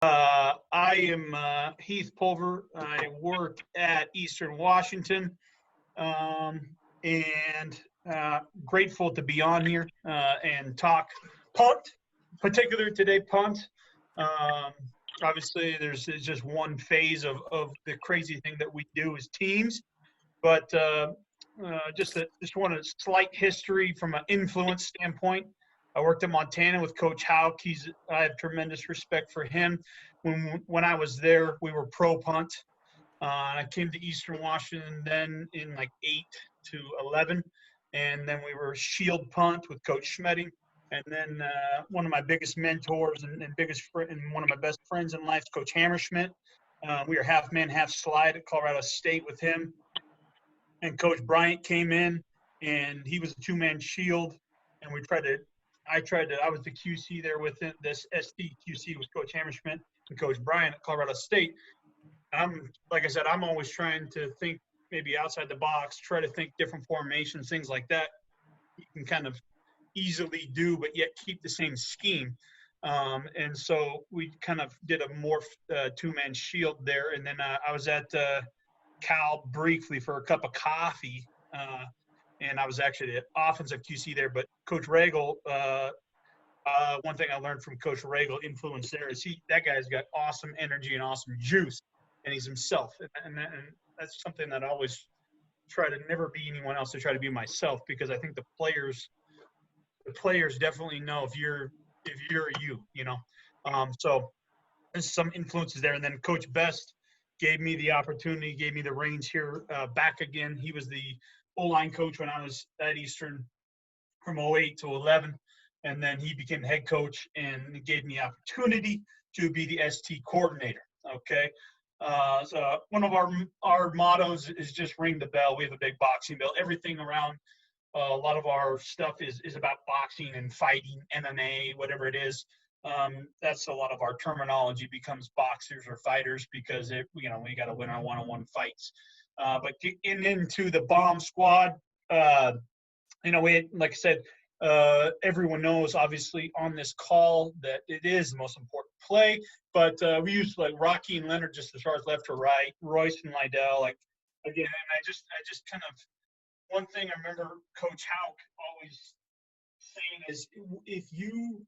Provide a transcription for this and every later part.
I am Heath Pulver. I work at Eastern Washington, um, and grateful to be on here and talk punt, particular today punt. Um, Obviously, there's just one phase of the crazy thing that we do as teams, but just want a slight history from an influence standpoint. I worked in Montana with Coach Hauk. I have tremendous respect for him. When I was there, we were pro punt. I came to Eastern Washington then in like 8 to 11, and then we were shield punt with Coach Schmedding. And then one of my biggest mentors and biggest and one of my best friends in life, Coach Hammerschmidt. We were half man, half slide at Colorado State with him. And Coach Bryant came in, and he was a two-man shield. And I was the QC there with this SDQC with Coach Hammerschmidt and Coach Bryant at Colorado State. Like I said, I'm always trying to think maybe outside the box, try to think different formations, things like that. You can kind of easily do, but yet keep the same scheme. And so we kind of did a morph two-man shield there. And then I was at Cal briefly for a cup of coffee, and I was actually the offensive QC there. But Coach Regal, one thing I learned from Coach Regal influence there is that guy's got awesome energy and awesome juice, and he's himself. And that's something that I always try to never be anyone else, to try to be myself, because I think the players definitely know if you're you. So there's some influences there. And then Coach Best gave me the opportunity, gave me the reins here back again. He was the O-line coach when I was at Eastern from 08 to 11. And then he became head coach and gave me opportunity to be the ST coordinator. Okay. So one of our mottos is just ring the bell. We have a big boxing bell. Everything around a lot of our stuff is about boxing and fighting, MMA, whatever it is. That's a lot of our terminology becomes boxers or fighters, because we got to win our one-on-one fights. But getting into the bomb squad, we had, like I said, everyone knows obviously on this call that it is the most important play, but we used like Rocky and Leonard just as far as left to right, Royce and Lydell, like again, and I just kind of, one thing I remember Coach Hauk always saying is, if you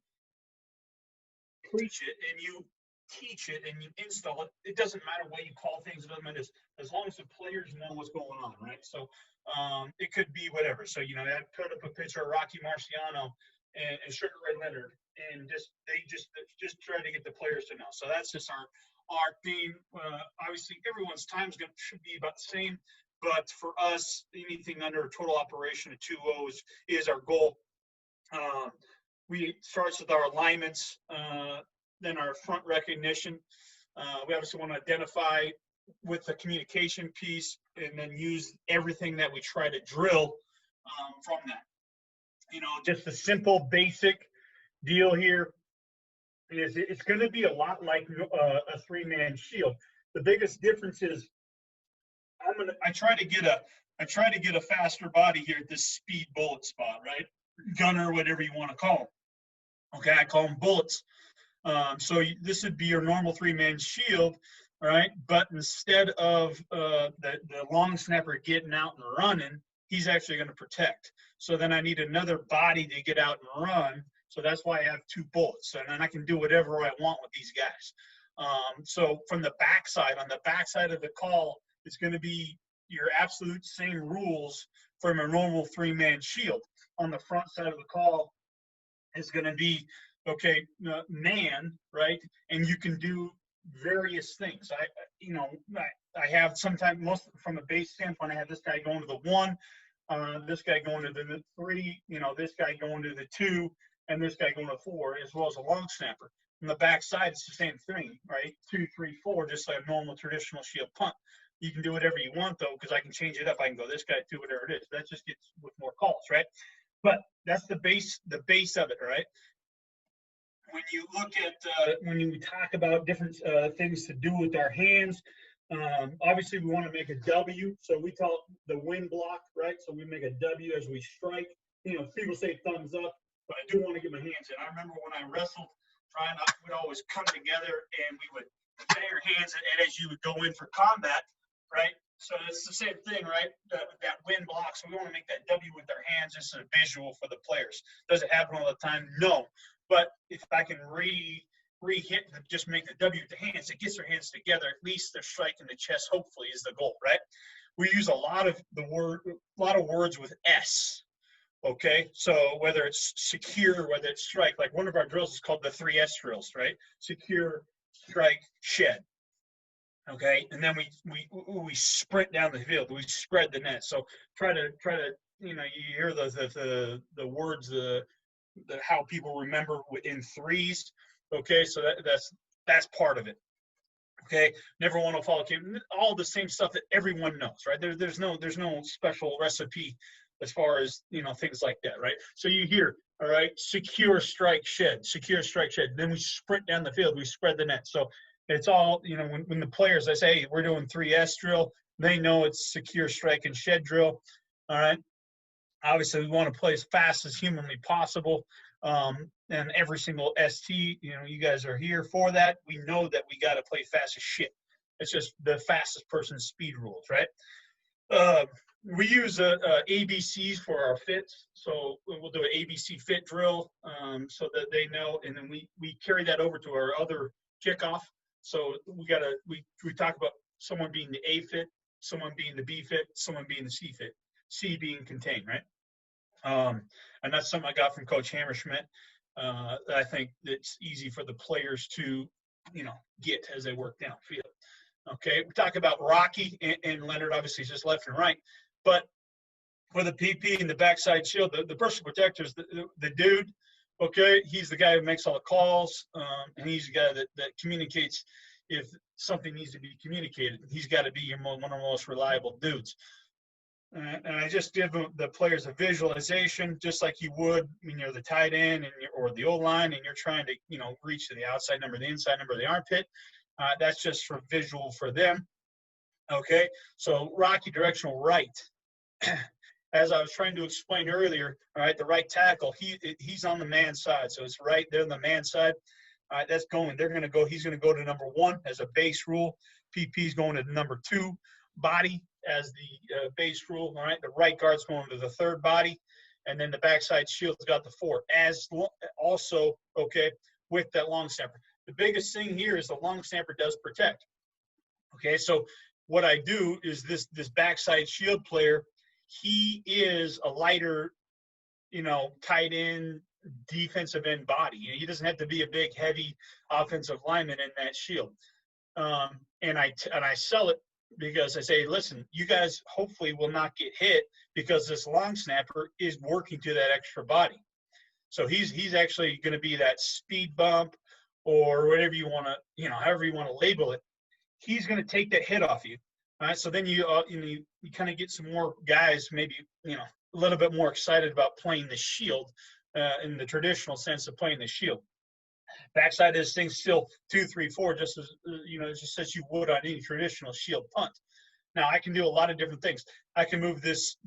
preach it and you teach it and you install it, it doesn't matter what you call things. It doesn't matter, as long as the players know what's going on, right? So it could be whatever. So I put up a picture of Rocky Marciano and Sugar Ray Leonard, and they just try to get the players to know. So that's just our theme. Obviously, everyone's time's should be about the same, but for us, anything under a total operation of 2-0 is our goal. We starts with our alignments, then our front recognition. We obviously want to identify with the communication piece, and then use everything that we try to drill from that. Just a simple, basic deal here is it's going to be a lot like a three-man shield. The biggest difference is I try to get a faster body here at this speed bullet spot, right? Gunner, whatever you want to call them. Okay, I call them bullets. So this would be your normal three-man shield, right? But instead of the long snapper getting out and running, he's actually going to protect. So then I need another body to get out and run. So that's why I have two bullets, and then I can do whatever I want with these guys. So from the backside, on the backside of the call, it's going to be your absolute same rules from a normal three-man shield. On the front side of the call, it's going to be, okay, man, right? And you can do various things. I have sometimes, most from a base standpoint, I have this guy going to the 1, this guy going to the 3, this guy going to the 2, and this guy going to 4, as well as a long snapper. On the backside, it's the same thing, right? 2, 3, 4, just like a normal traditional shield punt. You can do whatever you want, though, because I can change it up. I can go this guy, do whatever it is. That just gets with more calls, right? But that's the base of it, right? When you look at when you talk about different things to do with our hands, obviously we want to make a W. So we call it the win block, right? So we make a W as we strike. People say thumbs up, but I do want to get my hands in. I remember when I wrestled would always come together and we would bang our hands, and as you would go in for combat, right? So it's the same thing, right? That win block. So we want to make that W with our hands. This is a visual for the players. Does it happen all the time? No. But if I can re-hit, just make the W with the hands, it gets their hands together. At least they're striking the chest, hopefully, is the goal, right? We use a lot of words with S. Okay, so whether it's secure, whether it's strike, like one of our drills is called the 3S drills, right? Secure, strike, shed. Okay, and then we sprint down the field. We spread the net. So try to you hear the words, the how people remember in threes. Okay, so that's part of it. Okay, never want to follow all the same stuff that everyone knows, right? There's no special recipe as far as things like that, right? So you hear, all right, secure, strike, shed, secure, strike, shed. Then we sprint down the field, we spread the net. So it's all when the players, I say, hey, we're doing 3S drill, they know it's secure, strike, and shed drill. All right. Obviously, we want to play as fast as humanly possible. And every single ST, you guys are here for that. We know that we got to play fast as shit. It's just the fastest person's speed rules, right? We use ABCs for our fits. So we'll do an ABC fit drill so that they know. And then we carry that over to our other kickoff. So we talk about someone being the A fit, someone being the B fit, someone being the C fit, C being contained, right? And that's something I got from Coach Hammerschmidt. That I think it's easy for the players to, get as they work downfield. Okay, we talk about Rocky and Leonard, obviously just left and right, but for the PP and the backside shield, the personal protector is the dude. Okay, he's the guy who makes all the calls, and he's the guy that communicates if something needs to be communicated. He's got to be one of the most reliable dudes. And I just give the players a visualization, just like you would when you're the tight end or the O-line, and you're trying to, reach to the outside number, the inside number of the armpit. That's just for visual for them. Okay, so Rocky directional right. As I was trying to explain earlier, all right, the right tackle, he's on the man side, so it's right there on the man side. All right, that's going. He's going to go to number 1 as a base rule. PP's going to number 2 body as the base rule. All right, the right guard's going to the 3rd body, and then the backside shield's got the 4. Also, okay, with that long snapper. The biggest thing here is the long snapper does protect. Okay, so what I do is this backside shield player, he is a lighter, tight end, defensive end body. He doesn't have to be a big, heavy offensive lineman in that shield. And I sell it because I say, listen, you guys hopefully will not get hit because this long snapper is working to that extra body. So he's actually going to be that speed bump or whatever you want to, however you want to label it. He's going to take that hit off you. All right, so then you kind of get some more guys, maybe a little bit more excited about playing the shield in the traditional sense of playing the shield. Backside of this thing's still 2, 3, 4, just as just as you would on any traditional shield punt. Now I can do a lot of different things. I can move this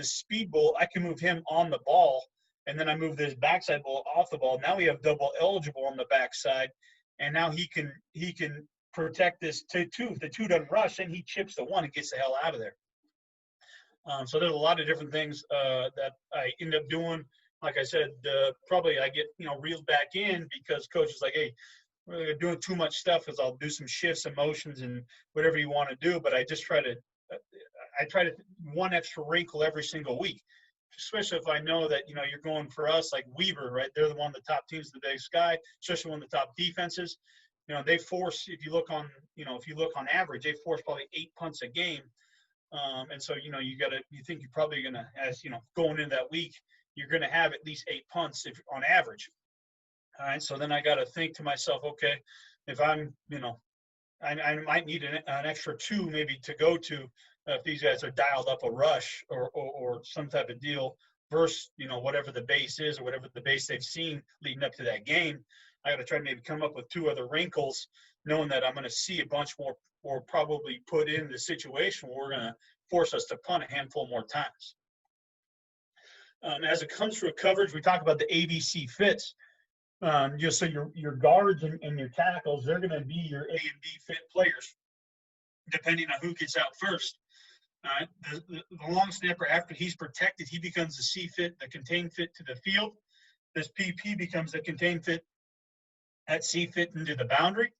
speed bull. I can move him on the ball, and then I move this backside bull off the ball. Now we have double eligible on the backside, and now he can protect this to 2. If the 2 doesn't rush, then he chips the 1 and gets the hell out of there. So there's a lot of different things that I end up doing. Like I said, probably I get reeled back in because coach is like, hey, we're doing too much stuff. Because I'll do some shifts and motions and whatever you want to do, but I just try to one extra wrinkle every single week. Especially if I know that you're going for us like Weaver, right? They're one of the top teams in the Big Sky, especially one of the top defenses. They force, if you look on average, they force probably 8 punts a game. And so, you think you're probably going to, as going into that week, you're going to have at least 8 punts on average. All right. So then I got to think to myself, okay, if I'm, I might need an extra 2 maybe to go to if these guys are dialed up a rush or some type of deal versus, whatever the base is or whatever the base they've seen leading up to that game. I got to try to maybe come up with 2 other wrinkles, knowing that I'm going to see a bunch more or probably put in the situation where we're going to force us to punt a handful more times. As it comes to coverage, we talk about the ABC fits. Just so your guards and your tackles, they're going to be your A and B fit players, depending on who gets out first. All right. The long snapper, after he's protected, he becomes the C fit, the contained fit to the field. This PP becomes the contained fit at C fit into the boundary.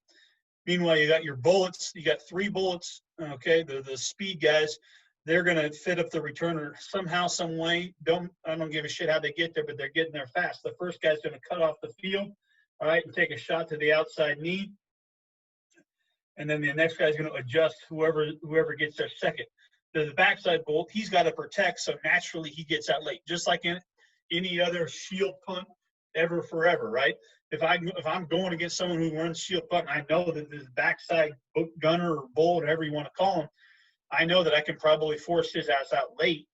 Meanwhile, you got your bullets. You got 3 bullets. Okay, the speed guys, they're going to fit up the returner somehow, some way. I don't give a shit how they get there, but they're getting there fast. The first guy's going to cut off the field, all right, and take a shot to the outside knee. And then the next guy's going to adjust whoever gets there second. The backside bolt, he's got to protect, so naturally he gets out late, just like in any other shield punt ever forever, right? If I'm going against someone who runs shield punt, and I know that the backside gunner or bull, whatever you want to call him, I know that I can probably force his ass out late,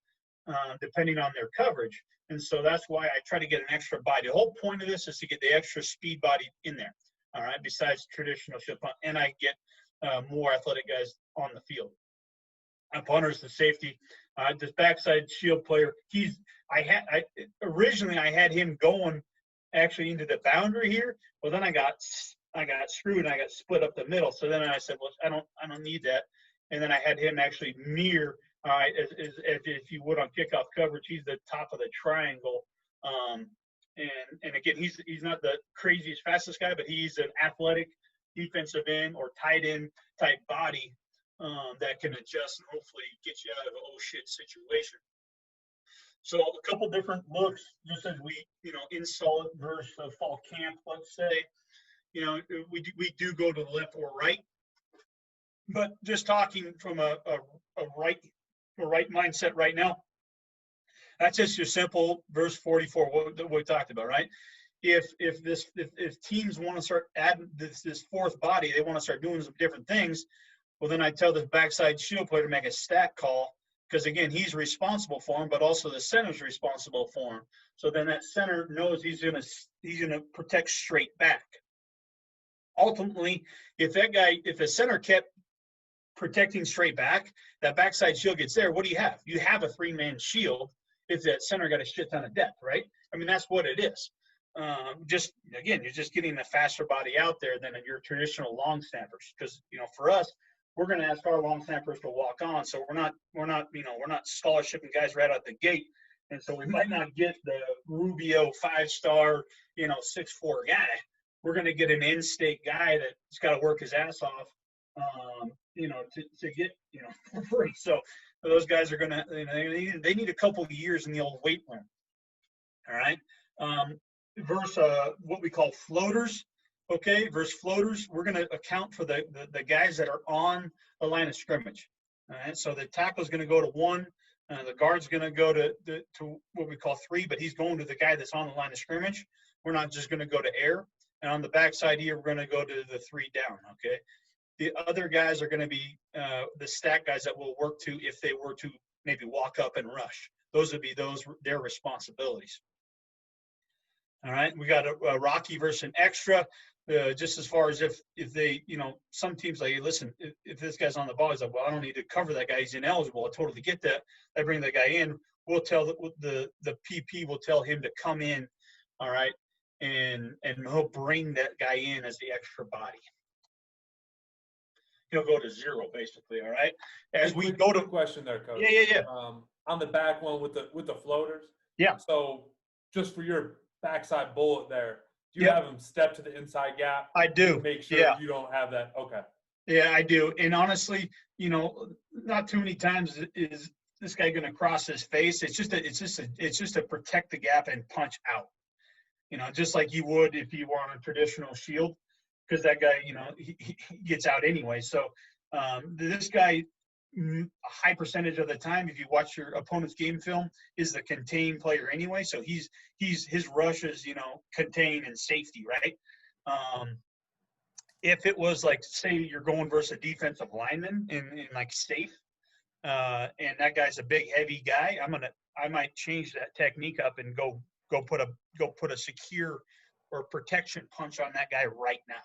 depending on their coverage. And so that's why I try to get an extra body. The whole point of this is to get the extra speed body in there, all right, besides traditional shield punt, and I get more athletic guys on the field. Punter's the safety. This backside shield player, originally I had him going actually into the boundary here. Well, then I got screwed and I got split up the middle. So then I said, well, I don't need that. And then I had him actually near, if you would on kickoff coverage, he's the top of the triangle. And again, he's not the craziest, fastest guy, but he's an athletic defensive end or tight end type body that can adjust and hopefully get you out of an oh shit situation. So a couple different looks, just as we, install it versus fall camp, let's say, we do go to the left or right, but just talking from a right mindset right now, that's just your simple verse 44, what we talked about, right? If teams want to start adding this fourth body, they want to start doing some different things, well, then I tell the backside shield player to make a stack call, because again, he's responsible for him, but also the center's responsible for him. So then that center knows he's gonna protect straight back. Ultimately, if the center kept protecting straight back, that backside shield gets there, what do you have? You have a 3-man shield if that center got a shit ton of depth, right? I mean, that's what it is. You're just getting a faster body out there than your traditional long snappers. Because, for us, we're going to ask our long snappers to walk on. So we're not scholarshiping guys right out the gate. And so we might not get the Rubio 5-star, 6'4" guy. We're going to get an in-state guy that's got to work his ass off, to get, for free. So those guys are going to, they need a couple of years in the old weight room. All right. Versus what we call floaters. Okay, versus floaters, we're going to account for the guys that are on the line of scrimmage. All right, so the tackle is going to go to 1, the guard's going to go to what we call 3, but he's going to the guy that's on the line of scrimmage. We're not just going to go to air. And on the backside here, we're going to go to the 3 down. Okay, the other guys are going to be the stack guys that we'll work to if they were to maybe walk up and rush. Those would be their responsibilities. All right, we got a Rocky versus an extra. Just as far as if they, some teams like, hey, listen, if this guy's on the ball, he's like, well, I don't need to cover that guy. He's ineligible. I totally get that. I bring that guy in. We'll tell the PP will tell him to come in, all right, and he'll bring that guy in as the extra body. He'll go to 0 basically, all right. As we go to question there, Coach. Yeah. On the back one with the floaters. Yeah. So just for your backside bullet there, do you have him step to the inside gap? I do. Make sure you don't have that. Okay. Yeah, I do. And honestly, not too many times is this guy going to cross his face. It's just to protect the gap and punch out. Just like you would if you were on a traditional shield, because that guy, he gets out anyway. So this guy, a high percentage of the time, if you watch your opponent's game film, is the contain player anyway. So his rush is, contain and safety, right? If it was like, say you're going versus a defensive lineman in like safe, and that guy's a big heavy guy, I might change that technique up and go put a secure or protection punch on that guy right now.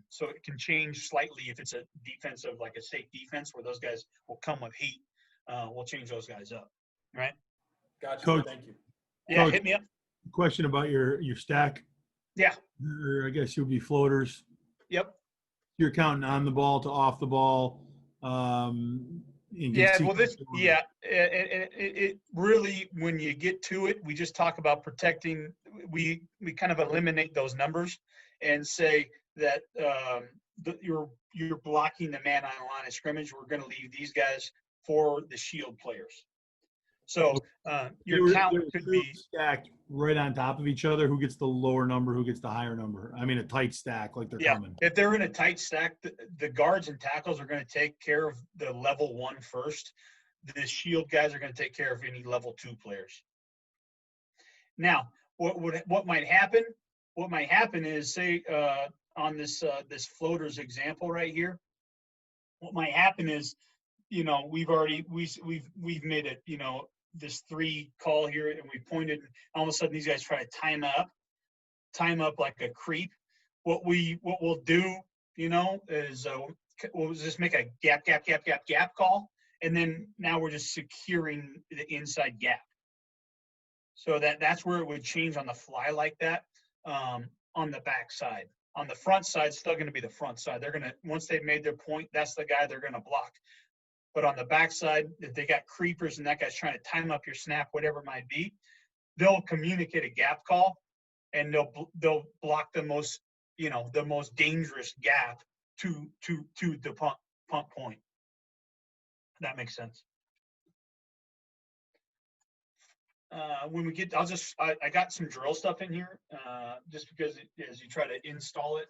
So it can change slightly if it's a defensive, like a safe defense where those guys will come with heat. We'll change those guys up, right? Gotcha. Coach, Thank you. Yeah, Coach, hit me up. question about your stack. Yeah. Or I guess you'll be floaters. Yep. You're counting on the ball to off the ball. Yeah. Well, it really, when you get to it, we just talk about protecting. We kind of eliminate those numbers and say that you're blocking the man on the line of scrimmage. We're going to leave these guys for the shield players. So your count could be stacked right on top of each other. Who gets the lower number? Who gets the higher number? I mean, a tight stack like they're coming. If they're in a tight stack, the guards and tackles are going to take care of the level 1 first. The shield guys are going to take care of any level 2 players. Now, what might happen? What might happen is, say, on this floaters example right here, what might happen is, we've made it, this 3 call here, and we pointed. All of a sudden, these guys try to time up like a creep. What we'll do, is we'll just make a gap call, and then now we're just securing the inside gap. So that's where it would change on the fly like that. On the back side, on the front side, it's still going to be the front side. They're gonna, once they've made their point, that's the guy they're going to block. But on the backside, if they got creepers and that guy's trying to time up your snap, whatever it might be, they'll communicate a gap call, and they'll block the most dangerous gap to the punt point. That makes sense. When we get, I got some drill stuff in here, just because as you try to install it,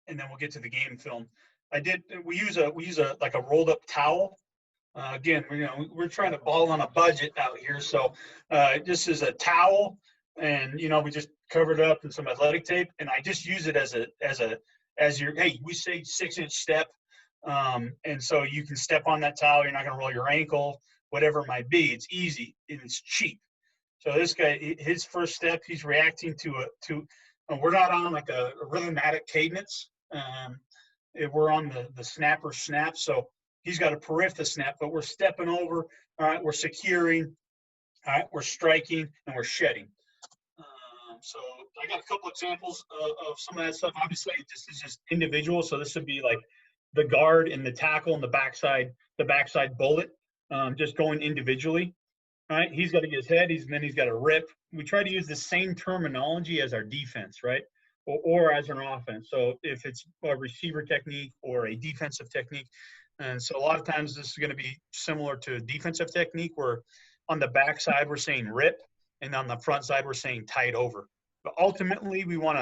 and then we'll get to the game film. We use a like a rolled up towel. Again, we're trying to ball on a budget out here, so this is a towel, and we just covered it up in some athletic tape, and I just use it as your, hey, we say 6-inch step, and so you can step on that towel. You're not going to roll your ankle, whatever it might be. It's easy and it's cheap. So this guy, his first step, he's reacting to we're not on like a rhythmatic cadence. We're on the snapper snap, so he's got a peripheral snap, but we're stepping over. All right, we're securing. All right, we're striking, and we're shedding. So I got a couple examples of some of that stuff. Obviously, this is just individual, so this would be like the guard and the tackle and the backside bullet, just going individually. All right, he's got to get his head, then he's got to rip. We try to use the same terminology as our defense, right? Or as an offense. So if it's a receiver technique or a defensive technique. And so a lot of times this is going to be similar to a defensive technique, where on the backside we're saying rip, and on the front side we're saying tight over. But ultimately we want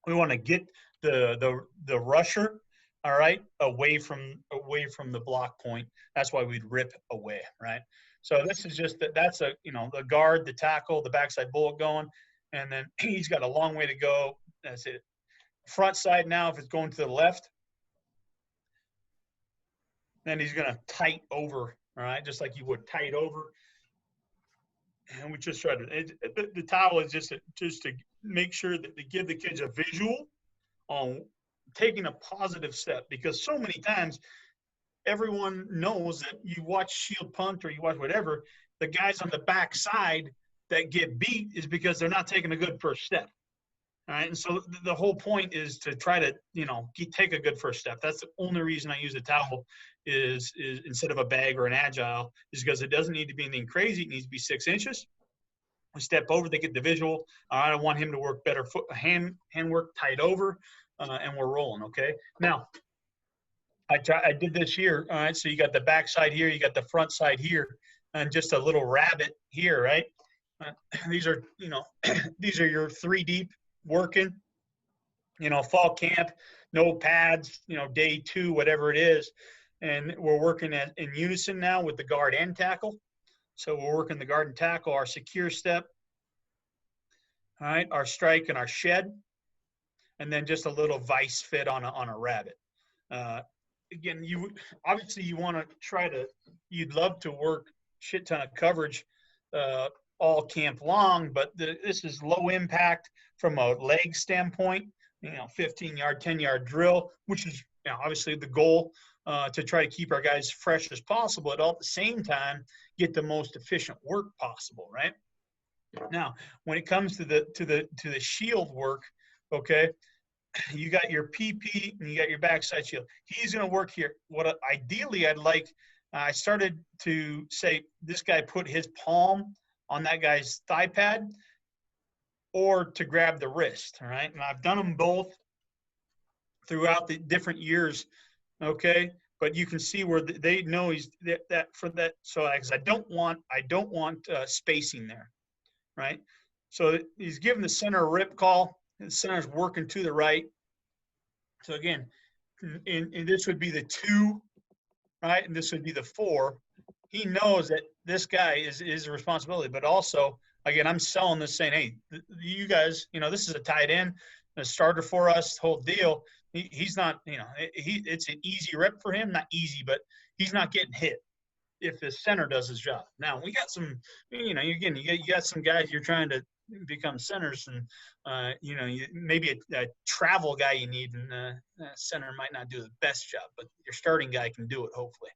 to get the rusher, all right, away from the block point. That's why we'd rip away, right? So this is just that's the guard, the tackle, the backside bullet going, and then he's got a long way to go. That's it. Front side now, if it's going to the left, then he's going to tight over, all right, just like you would tight over. And we just try to the towel is just to make sure that they give the kids a visual on taking a positive step, because so many times everyone knows that you watch shield punt or you watch whatever, the guys on the back side that get beat is because they're not taking a good first step. All right, and so the whole point is to try to take a good first step. That's the only reason I use a towel is instead of a bag or an agile, is because it doesn't need to be anything crazy. It needs to be 6 inches. We step over, they get the visual. I want him to work better hand work, tight over, and we're rolling. Okay. Now, I did this here. All right, so you got the back side here, you got the front side here, and just a little rabbit here, right? These are your 3 deep working. Fall camp, no pads. Day 2, whatever it is. And we're working in unison now with the guard and tackle. So we're working the guard and tackle, our secure step, all right, our strike and our shed, and then just a little vice fit on a rabbit. Again, you want to you'd love to work shit ton of coverage all camp long, but this is low impact from a leg standpoint, 15-yard, 10-yard drill, which is obviously the goal. To try to keep our guys fresh as possible, but all at the same time get the most efficient work possible, right? Now, when it comes to the shield work, okay, you got your PP and you got your backside shield. He's going to work here. What ideally I'd like, I started to say this guy put his palm on that guy's thigh pad or to grab the wrist. All right, and I've done them both throughout the different years. Okay, but you can see where they know he's that for that. So because I don't want spacing there, right? So he's giving the center a rip call. The center's working to the right. So again, and this would be the 2, right? And this would be the 4. He knows that this guy is his responsibility, but also, again, I'm selling this saying, hey, you guys, this is a tight end, a starter for us, whole deal. He's not, it's an easy rep for him, not easy, but he's not getting hit if the center does his job. Now we got some, you got some guys you're trying to become centers, and maybe a travel guy you need, and center might not do the best job, but your starting guy can do it hopefully.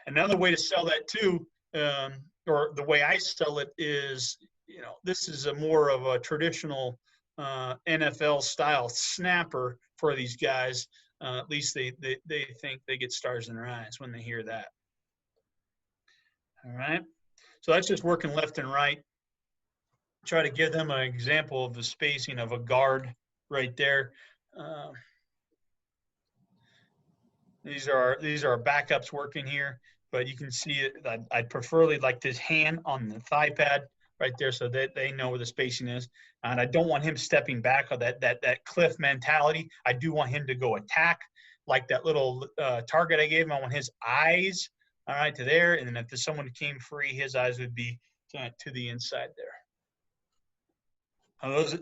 Another way to sell that too, or the way I sell it is, this is a more of a traditional NFL style snapper for these guys. At least they think they get stars in their eyes when they hear that. All right. So that's just working left and right. Try to give them an example of the spacing of a guard right there. These are backups working here, but you can see it. I'd preferably like this hand on the thigh pad right there so that they know where the spacing is. And I don't want him stepping back on that cliff mentality. I do want him to go attack like that little target I gave him. I want his eyes, all right, to there. And then if someone came free, his eyes would be to the inside there.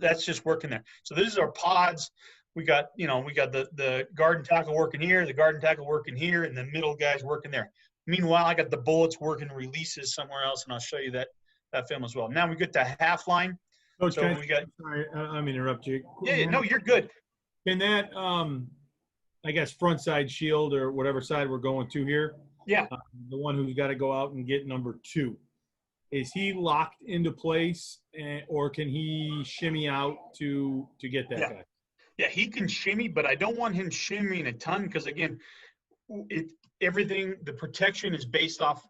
That's just working there. So this is our pods. We got the guard and tackle working here, the guard and tackle working here, and the middle guys working there. Meanwhile, I got the bullets working releases somewhere else, and I'll show you that film as well. Now we get to half line. Coach, so we got. Sorry, I'm interrupt you. Yeah, no, you're good. Can that, I guess, front side shield or whatever side we're going to here? Yeah. The one who's got to go out and get number 2. Is he locked into place, or can he shimmy out to get that guy? Yeah, he can shimmy, but I don't want him shimmying a ton because, again, the protection is based off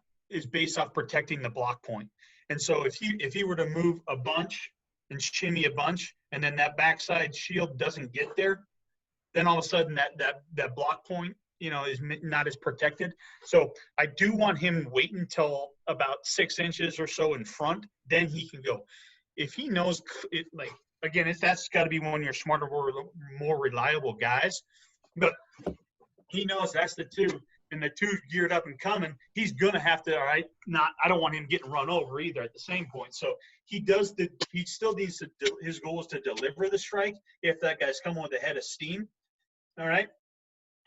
protecting the block point. And so if he were to move a bunch and shimmy a bunch, and then that backside shield doesn't get there, then all of a sudden that block point, is not as protected. So I do want him waiting until about 6 inches or so in front, then he can go. If he knows it, like, again, that's got to be one of your smarter, more reliable guys. But he knows that's the 2, and the 2's geared up and coming. He's going to have to, all right, I don't want him getting run over either at the same point. So he still needs to his goal is to deliver the strike if that guy's coming with a head of steam. All right.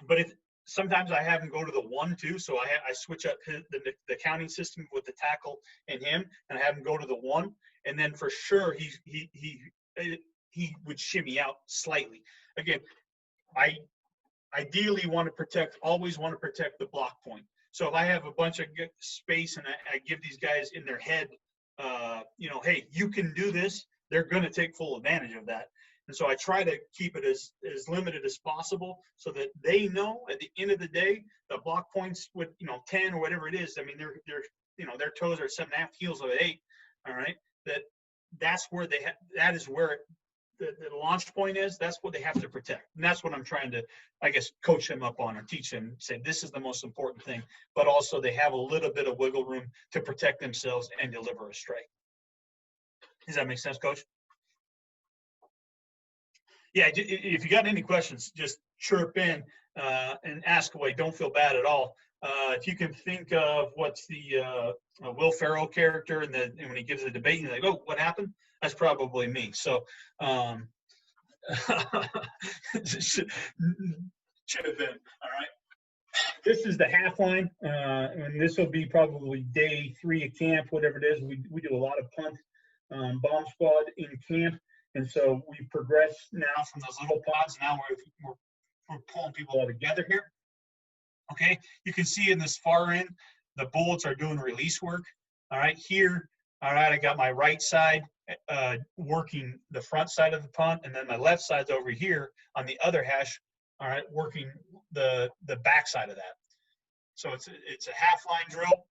But sometimes I have him go to the 1 too. So I switch up the counting system with the tackle and him, and I have him go to the 1. And then for sure he would shimmy out slightly. Again, I ideally always want to protect the block point. So if I have a bunch of space and I give these guys in their head, hey, you can do this, they're going to take full advantage of that. And so I try to keep it as limited as possible so that they know at the end of the day, the block points with, 10 or whatever it is. I mean, their toes are 7.5, heels are 8. All right. That's where that is where the launch point is. That's what they have to protect. And that's what I'm trying to, I guess, coach them up on or teach them, say this is the most important thing, but also they have a little bit of wiggle room to protect themselves and deliver a strike. Does that make sense, Coach? Yeah, if you got any questions, just chirp in and ask away. Don't feel bad at all. If you can think of what's the Will Ferrell character and when he gives the debate, you're like, oh, what happened? That's probably me. So should have been. All right. This is the half line, and this will be probably day 3 of camp, whatever it is. We do a lot of punt bomb squad in camp. And so we progress now from those little pods. Now we're pulling people all together here. Okay, you can see in this far end, the bullets are doing release work. All right, here All right, I got my right side working the front side of the punt, and then my left side's over here on the other hash, all right, working the back side of that. So it's a half line drill.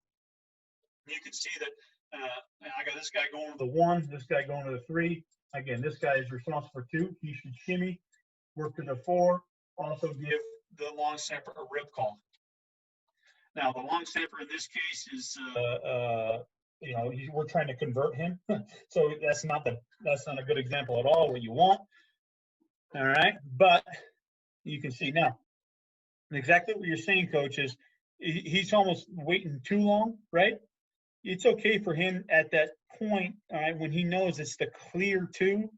You can see that I got this guy going to the 1, this guy going to the 3. Again, this guy is responsible for 2. He should shimmy, work to the 4, also give the long snapper a rip call. Now, the long snapper in this case is, we're trying to convert him. So that's not a good example at all what you want. All right. But you can see now exactly what you're saying, Coach, is he's almost waiting too long, right? It's okay for him at that point, all right, when he knows it's the clear 2,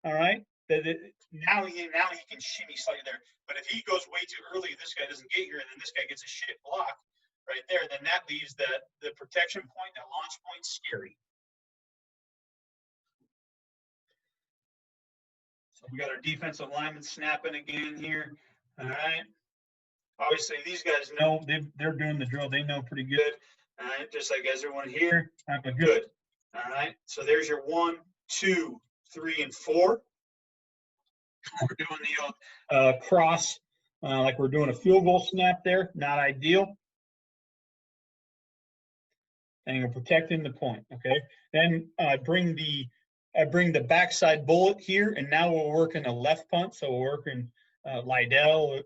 all right, now he can shimmy slightly there. But if he goes way too early, this guy doesn't get here, and then this guy gets a shit block right there, then that leaves the protection point, that launch point, scary. So we got our defensive linemen snapping again here. All right. Obviously, these guys know they're doing the drill. They know pretty good. All right. Just like everyone here, I'm good. All right. So there's your 1, 2, 3, and 4. We're doing the cross, like we're doing a field goal snap there. Not ideal. And you're protecting the point. Okay. Then I bring the backside bullet here, and now we're working a left punt. So we're working Lydell,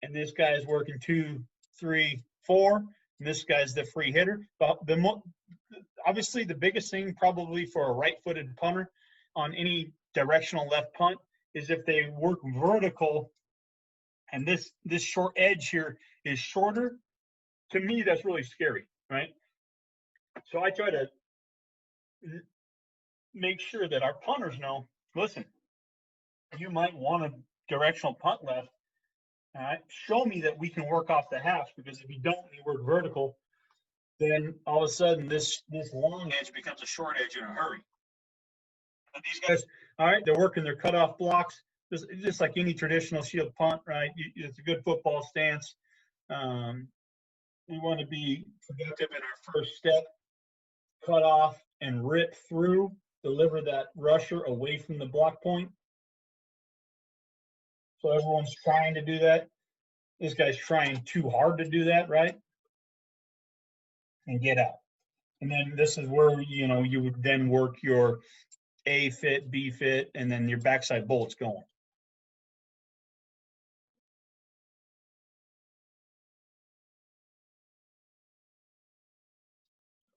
and this guy's working 2, 3, 4. And this guy's the free hitter. But obviously, the biggest thing probably for a right-footed punter on any directional left punt is if they work vertical, and this short edge here is shorter. To me, that's really scary, right? So I try to make sure that our punters know, listen, you might want a directional punt left. All right, show me that we can work off the hash, because if you don't, and you work vertical, then all of a sudden this long edge becomes a short edge in a hurry. But these guys, all right, they're working their cutoff blocks, just like any traditional shield punt, right? It's a good football stance. We want to be productive in our first step, cut off and rip through, deliver that rusher away from the block point. So everyone's trying to do that. This guy's trying too hard to do that, right? And get out. And then this is where, you would then work your A fit, B fit, and then your backside bullets going.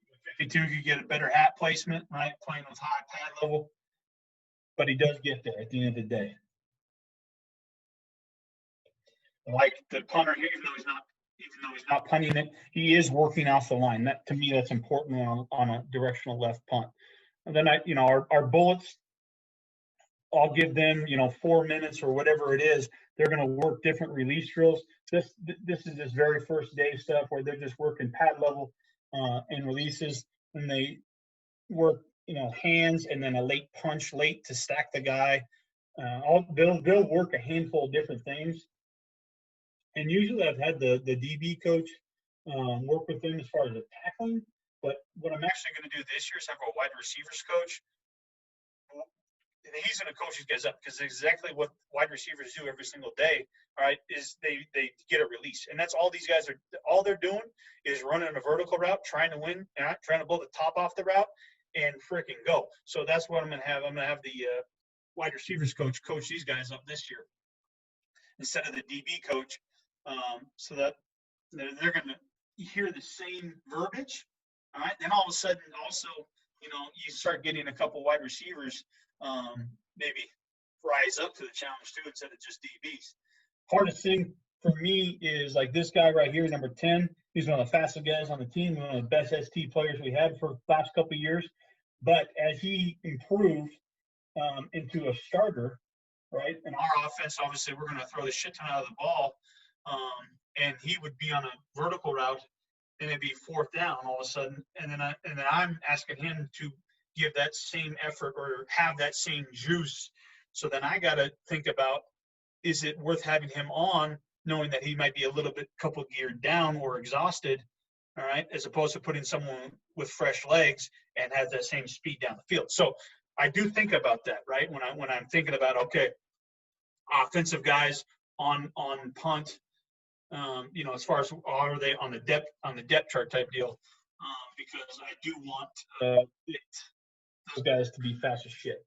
With 52, you get a better hat placement, right? Playing with high pad level. But he does get there at the end of the day. Like the punter here, even though he's not punting it, he is working off the line. That, to me, that's important on a directional left punt. And then our bullets, I'll give them 4 minutes or whatever it is. They're going to work different release drills. This is this very first day stuff where they're just working pad level and releases, and they work hands and then a late punch late to stack the guy. They'll work a handful of different things. And usually I've had the DB coach work with them as far as the tackling. But what I'm actually going to do this year is have a wide receivers coach. He's going to coach these guys up, because exactly what wide receivers do every single day, all right, is they get a release. And that's all these guys are – all they're doing is running a vertical route, trying to win, trying to blow the top off the route and freaking go. So that's what I'm going to have. I'm going to have the wide receivers coach these guys up this year instead of the DB coach, so that they're going to hear the same verbiage. All right. Then all of a sudden also, you start getting a couple wide receivers maybe rise up to the challenge too, instead of just DBs. Hardest thing for me is like this guy right here, number 10. He's one of the fastest guys on the team, one of the best ST players we had for the last couple of years. But as he improved into a starter, right, in our offense, obviously we're going to throw the shit ton out of the ball, and he would be on a vertical route, and it'd be 4th down all of a sudden, and then I'm asking him to give that same effort or have that same juice. So then I got to think about, is it worth having him on, knowing that he might be a little bit couple geared down or exhausted, all right, as opposed to putting someone with fresh legs and has that same speed down the field. So I do think about that, right? When I'm thinking about, okay, offensive guys on punt, as far as are they on the depth chart type deal, because I do want those guys to be fast as shit.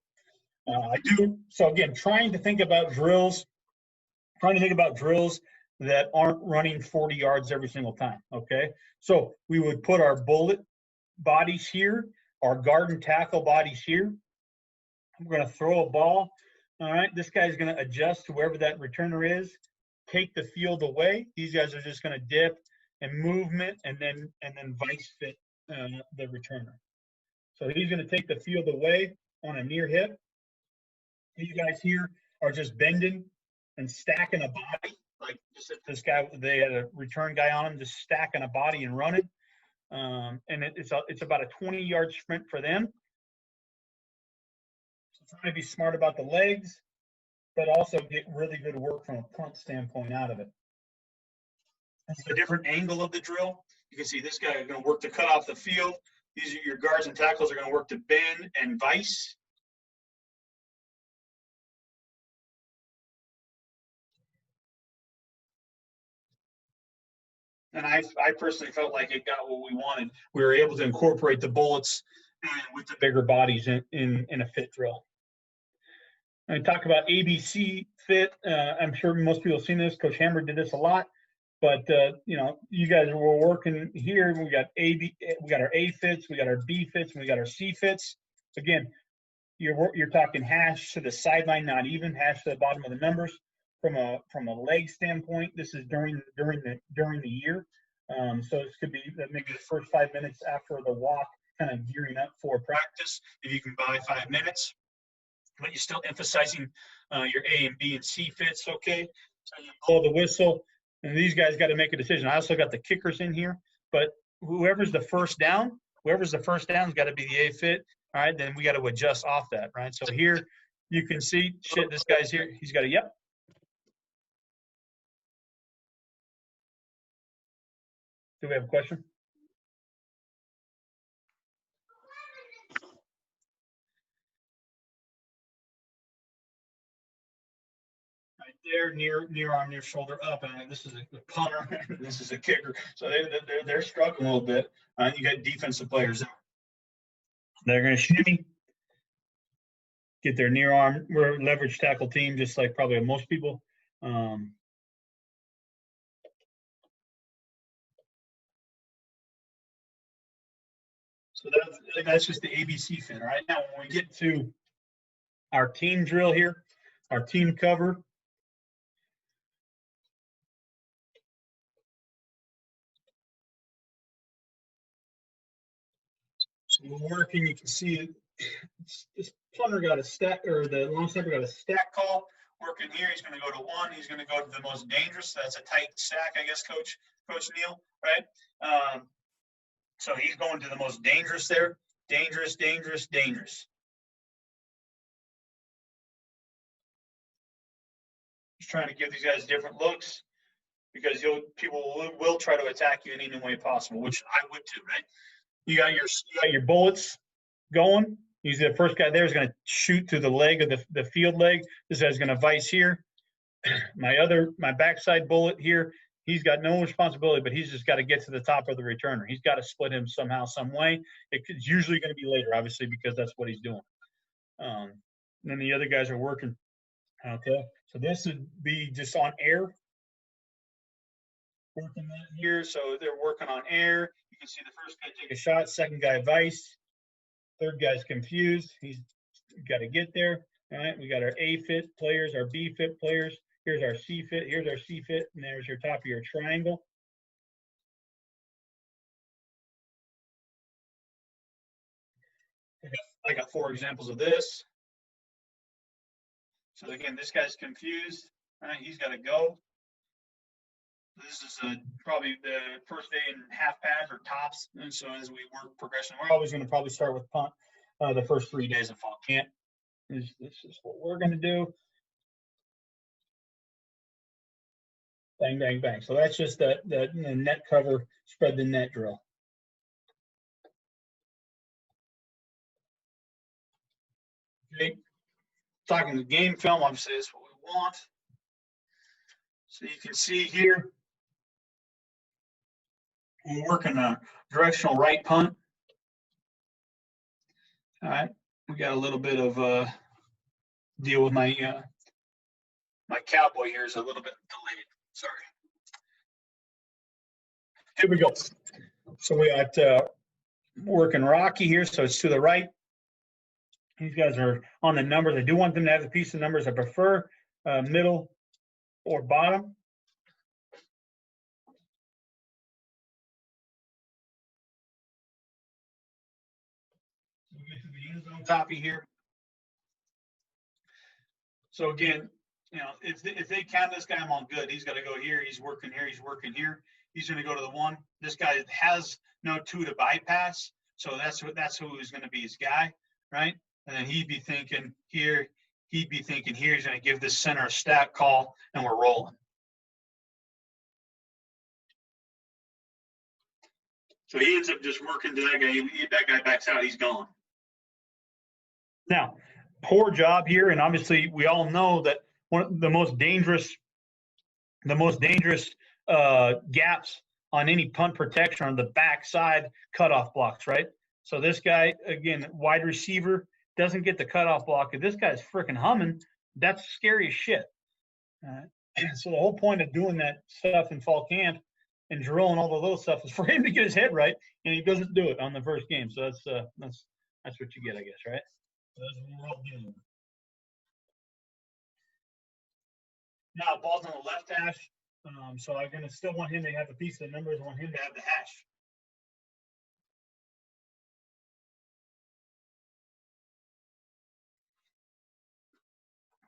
I do. So again, trying to think about drills that aren't running 40 yards every single time. Okay. So we would put our bullet bodies here, our guard and tackle bodies here. I'm going to throw a ball. All right. This guy's going to adjust to wherever that returner is, take the field away. These guys are just going to dip and movement and then vice fit the returner. So he's going to take the field away on a near hip. These guys here are just bending and stacking a body. Like this guy, they had a return guy on him, just stacking a body and running. And it's about a 20-yard sprint for them. So trying to be smart about the legs, but also get really good work from a punt standpoint out of it. This is a different angle of the drill. You can see this guy is going to work to cut off the field. These are your guards and tackles are going to work to bend and vice. And I personally felt like it got what we wanted. We were able to incorporate the bullets with the bigger bodies in a fit drill. And talk about ABC fit. I'm sure most people have seen this. Coach Hammer did this a lot. But you guys were working here. We got our A fits, we got our B fits, and we got our C fits. Again, you're talking hash to the sideline, not even hash to the bottom of the numbers. From a leg standpoint, this is during the year. So this could be maybe the first 5 minutes after the walk, kind of gearing up for practice. If you can buy 5 minutes, but you're still emphasizing your A and B and C fits. Okay, so you blow the whistle. And these guys got to make a decision. I also got the kickers in here, but whoever's the first down's got to be the A fit. All right, then we got to adjust off that, right? So here you can see, shit, this guy's here. He's got a yep. Do we have a question? Right there, near arm, near shoulder up, and this is a punter. This is a kicker. So they're struggling a little bit. You got defensive players there. They're going to shimmy, get their near arm. We're a leverage tackle team, just like probably most people. So that's just the ABC fit. All right, now when we get to our team drill here, our team cover. So we're working, you can see this punter got a stack, or the long snapper got a stack call. Working here, he's going to go to one. He's going to go to the most dangerous. So that's a tight stack, I guess, Coach Neal, right? So he's going to the most dangerous there. Dangerous, dangerous, dangerous. Just trying to give these guys different looks because people will try to attack you in any way possible, which I would too, right? You got your bullets going. He's the first guy there is going to shoot through the leg of the field leg. This guy's going to vice here. My backside bullet here, he's got no responsibility, but he's just got to get to the top of the returner. He's got to split him somehow, some way. It's usually going to be later, obviously, because that's what he's doing. And then the other guys are working. Okay, so this would be just on air. Working that here, so they're working on air. You can see the first guy take a shot, second guy vice, third guy's confused. He's got to get there. All right, we got our A fit players, our B fit players. Here's our C fit. Here's our C fit, and there's your top of your triangle. I got 4 examples of this. So again, this guy's confused. All right, he's got to go. This is probably the first day in half pads or tops. And so as we work progression, we're always going to probably start with punt the first 3 days of fall camp. This is what we're going to do. Bang, bang, bang. So that's just the net cover, spread the net drill. Okay. Talking the game film, obviously that's what we want. So you can see here, we're working a directional right punt. All right. We got a little bit of deal with my my cowboy here is a little bit delayed. Sorry. Here we go. So we got working Rocky here, so it's to the right. These guys are on the numbers. I do want them to have the piece of numbers. I prefer middle or bottom. We get to the end zone copy here. So again, you know, if they count this guy, I'm all good. He's got to go here. He's working here. He's working here. He's going to go to the one. This guy has no two to bypass, so that's who is going to be his guy, right? And then he'd be thinking here. He'd be thinking here. He's going to give this center a stack call, and we're rolling. So he ends up just working to that guy. That guy backs out. He's gone. Now, poor job here, and obviously we all know that one of the most dangerous gaps on any punt protection are the backside cutoff blocks, right? So this guy, again, wide receiver, doesn't get the cutoff block. If this guy's freaking humming, that's scary as shit. And so the whole point of doing that stuff in fall camp and drilling all the little stuff is for him to get his head right, and he doesn't do it on the first game. So that's what you get, I guess, right? So that's what we're all dealing with. Now, ball's on the left hash, so I'm going to still want him to have a piece of the numbers. I want him to have the hash.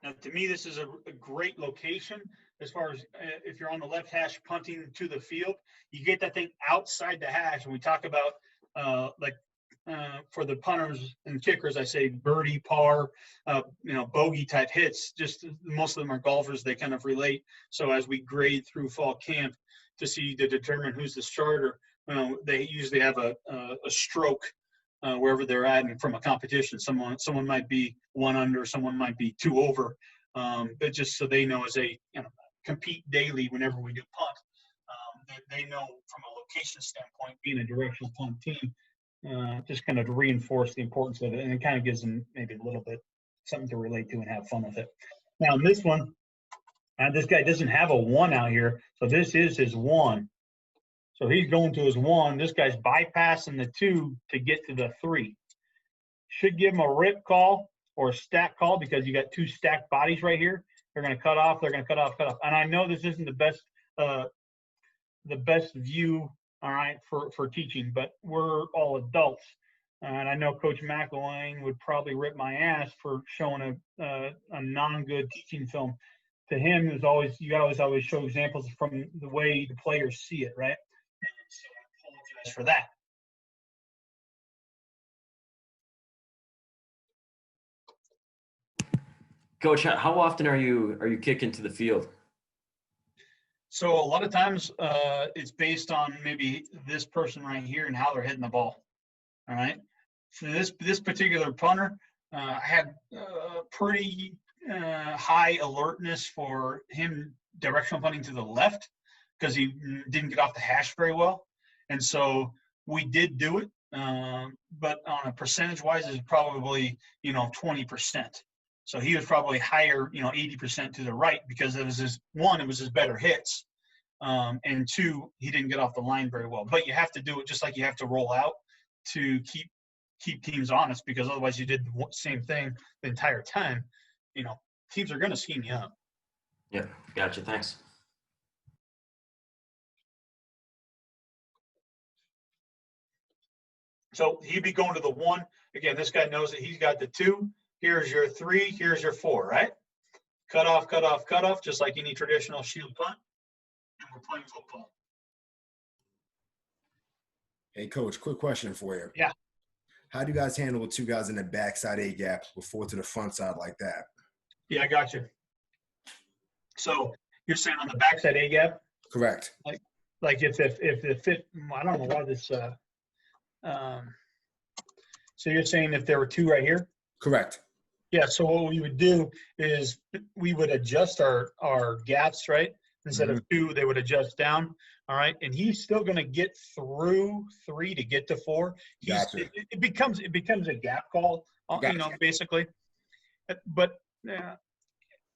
Now, to me, this is a great location as far as if you're on the left hash punting to the field. You get that thing outside the hash, and we talk about for the punters and kickers, I say birdie, par, bogey type hits. Just most of them are golfers. They kind of relate. So as we grade through fall camp to determine who's the starter, they usually have a stroke wherever they're at, and from a competition. Someone might be one under, someone might be two over. But just so they know, as they compete daily whenever we do punt, they know from a location standpoint, being a directional punt team. Just kind of reinforce the importance of it, and it kind of gives them maybe a little bit something to relate to and have fun with it. Now, in this one, this guy doesn't have a one out here, so this is his one. So he's going to his one. This guy's bypassing the two to get to the three. Should give him a rip call or a stack call because you got two stacked bodies right here. They're going to cut off. They're going to cut off. And I know this isn't the best view, all right, for teaching, but we're all adults. And I know Coach McElwain would probably rip my ass for showing a non-good teaching film. To him, is always you always show examples from the way the players see it, right? And so I apologize for that. Coach, how often are you kicking to the field? So a lot of times it's based on maybe this person right here and how they're hitting the ball. All right. So this particular punter had pretty high alertness for him directional punting to the left because he didn't get off the hash very well. And so we did do it, but on a percentage-wise, it's probably 20%. So he was probably higher, 80% to the right because it was his better hits. And two, he didn't get off the line very well. But you have to do it just like you have to roll out to keep teams honest, because otherwise you did the same thing the entire time. Teams are going to scheme you up. Yeah, gotcha. Thanks. So he'd be going to the one. Again, this guy knows that he's got the two. Here's your three. Here's your four, right? Cut off, cut off, cut off, just like any traditional shield punt. And we're playing football. Hey, Coach, quick question for you. Yeah. How do you guys handle with two guys in the backside A gap before to the front side like that? Yeah, I got you. So you're saying on the backside A gap? Correct. Like if the fit, I don't know why this. So you're saying if there were two right here? Correct. Yeah, so what we would do is we would adjust our gaps, right? Instead of 2, they would adjust down. All right. And he's still going to get through 3 to get to 4. Gotcha. It becomes a gap call, Gotcha. basically. But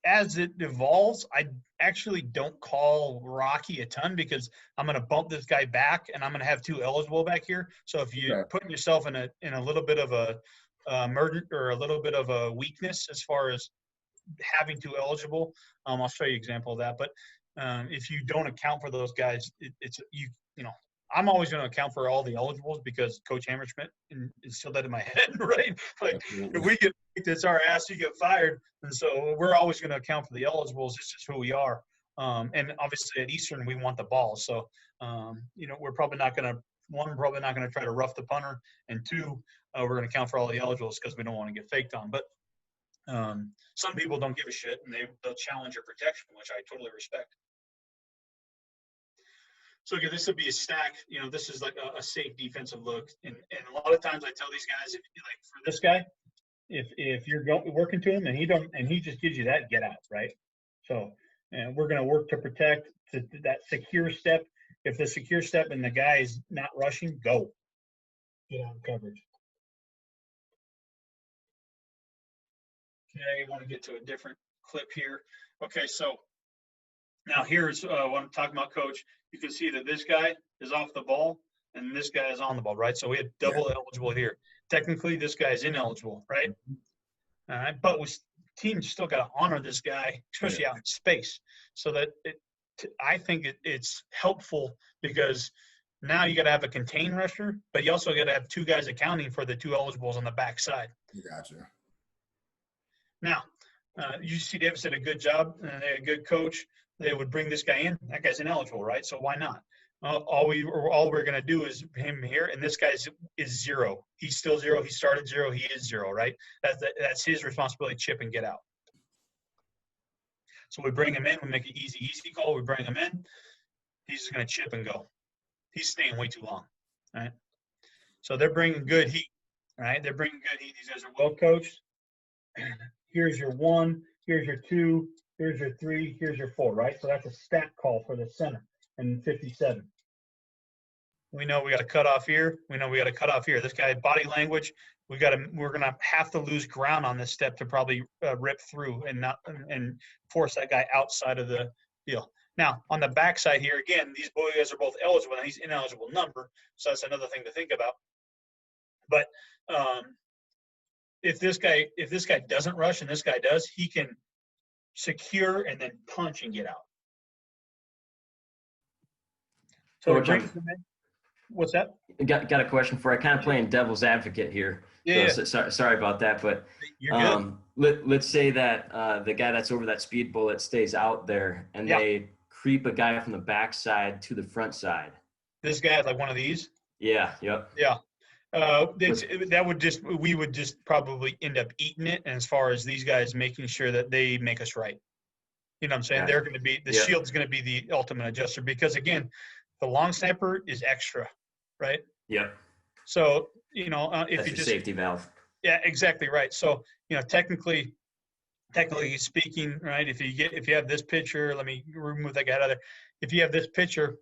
as it evolves, I actually don't call Rocky a ton because I'm going to bump this guy back and I'm going to have 2 eligible back here. So if you're Okay. putting yourself in a little bit of a murder or a little bit of a weakness as far as having 2 eligible, I'll show you an example of that. But if you don't account for those guys, I'm always going to account for all the eligibles because Coach Hammerschmidt instilled that in my head, right? Like Absolutely. if we get it's our ass, you get fired, and so we're always going to account for the eligibles. It's just who we are. And obviously at Eastern we want the ball, so we're probably not going to try to rough the punter, and 2, we're going to account for all the eligibles because we don't want to get faked on. But some people don't give a shit and they'll challenge your protection, which I totally respect. So again, this would be a stack. This is like a safe defensive look, and a lot of times I tell these guys, like for this guy, if you're working to him and he just gives you that, get out, right? So we're going to work to protect that secure step. If the secure step and the guy is not rushing, go. Get out of coverage. Okay, I want to get to a different clip here. Okay, so now here's what I'm talking about, Coach. You can see that this guy is off the ball and this guy is on the ball, right? So we have double eligible here. Technically, this guy is ineligible, right? All right, but teams still got to honor this guy, especially out in space. So that I think it's helpful because now you got to have a contain rusher, but you also got to have 2 guys accounting for the 2 eligibles on the backside. Gotcha. Now, UC Davis did a good job, and they had a good coach. They would bring this guy in. That guy's ineligible, right? So why not? All we're going to do is him here, and this guy is 0. He's still 0. He started 0. He is 0, right? That's his responsibility. Chip and get out. So we bring him in. We make an easy call. We bring him in. He's just going to chip and go. He's staying way too long, right? So they're bringing good heat, right? They're bringing good heat. These guys are well coached. Here's your 1. Here's your 2. Here's your 3. Here's your 4, right? So that's a stack call for the center and 57. We know we got to cut off here. We know we got to cut off here. This guy, body language, we're going to have to lose ground on this step to probably rip through and force that guy outside of the deal. Now, on the backside here, again, these boys are both eligible, and he's ineligible number, so that's another thing to think about. But if this guy doesn't rush and this guy does, he can secure and then punch and get out. So it brings them in. What's that? Got a question for you. I kind of playing devil's advocate here. Yeah. So, sorry about that, but You're good. let's say that the guy that's over that speed bullet stays out there, and they creep a guy from the backside to the front side. This guy, like one of these. Yeah. Yep. Yeah. We would just probably end up eating it. And as far as these guys making sure that they make us right, you know what I'm saying? They're going to be the shield's going to be the ultimate adjuster because again, the long snapper is extra, right? Yep. So if that's you your just safety valve. Yeah, exactly right. So technically speaking, right? If you have this picture, let me remove that guy out of there. If you have this picture,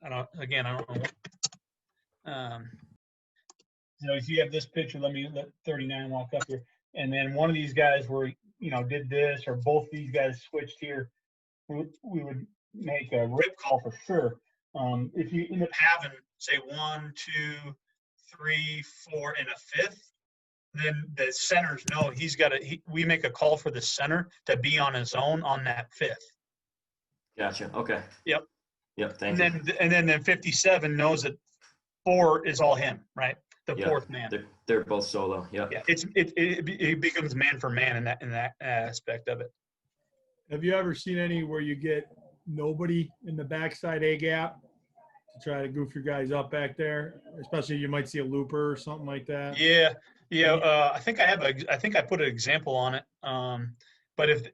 I don't know. If you have this picture, let 39 walk up here, and then one of these guys did this, or both these guys switched here, we would make a rip call for sure. If you end up having, say, 1, 2, 3, 4, and a 5th, then the centers know we make a call for the center to be on his own on that 5th. Gotcha. Okay. Yep. Thank you. And then 57 knows that 4 is all him, right? The 4th man. They're both solo. Yep. Yeah. It becomes man for man in that aspect of it. Have you ever seen any where you get nobody in the backside A gap to try to goof your guys up back there? Especially you might see a looper or something like that. Yeah. I think I put an example on it. But if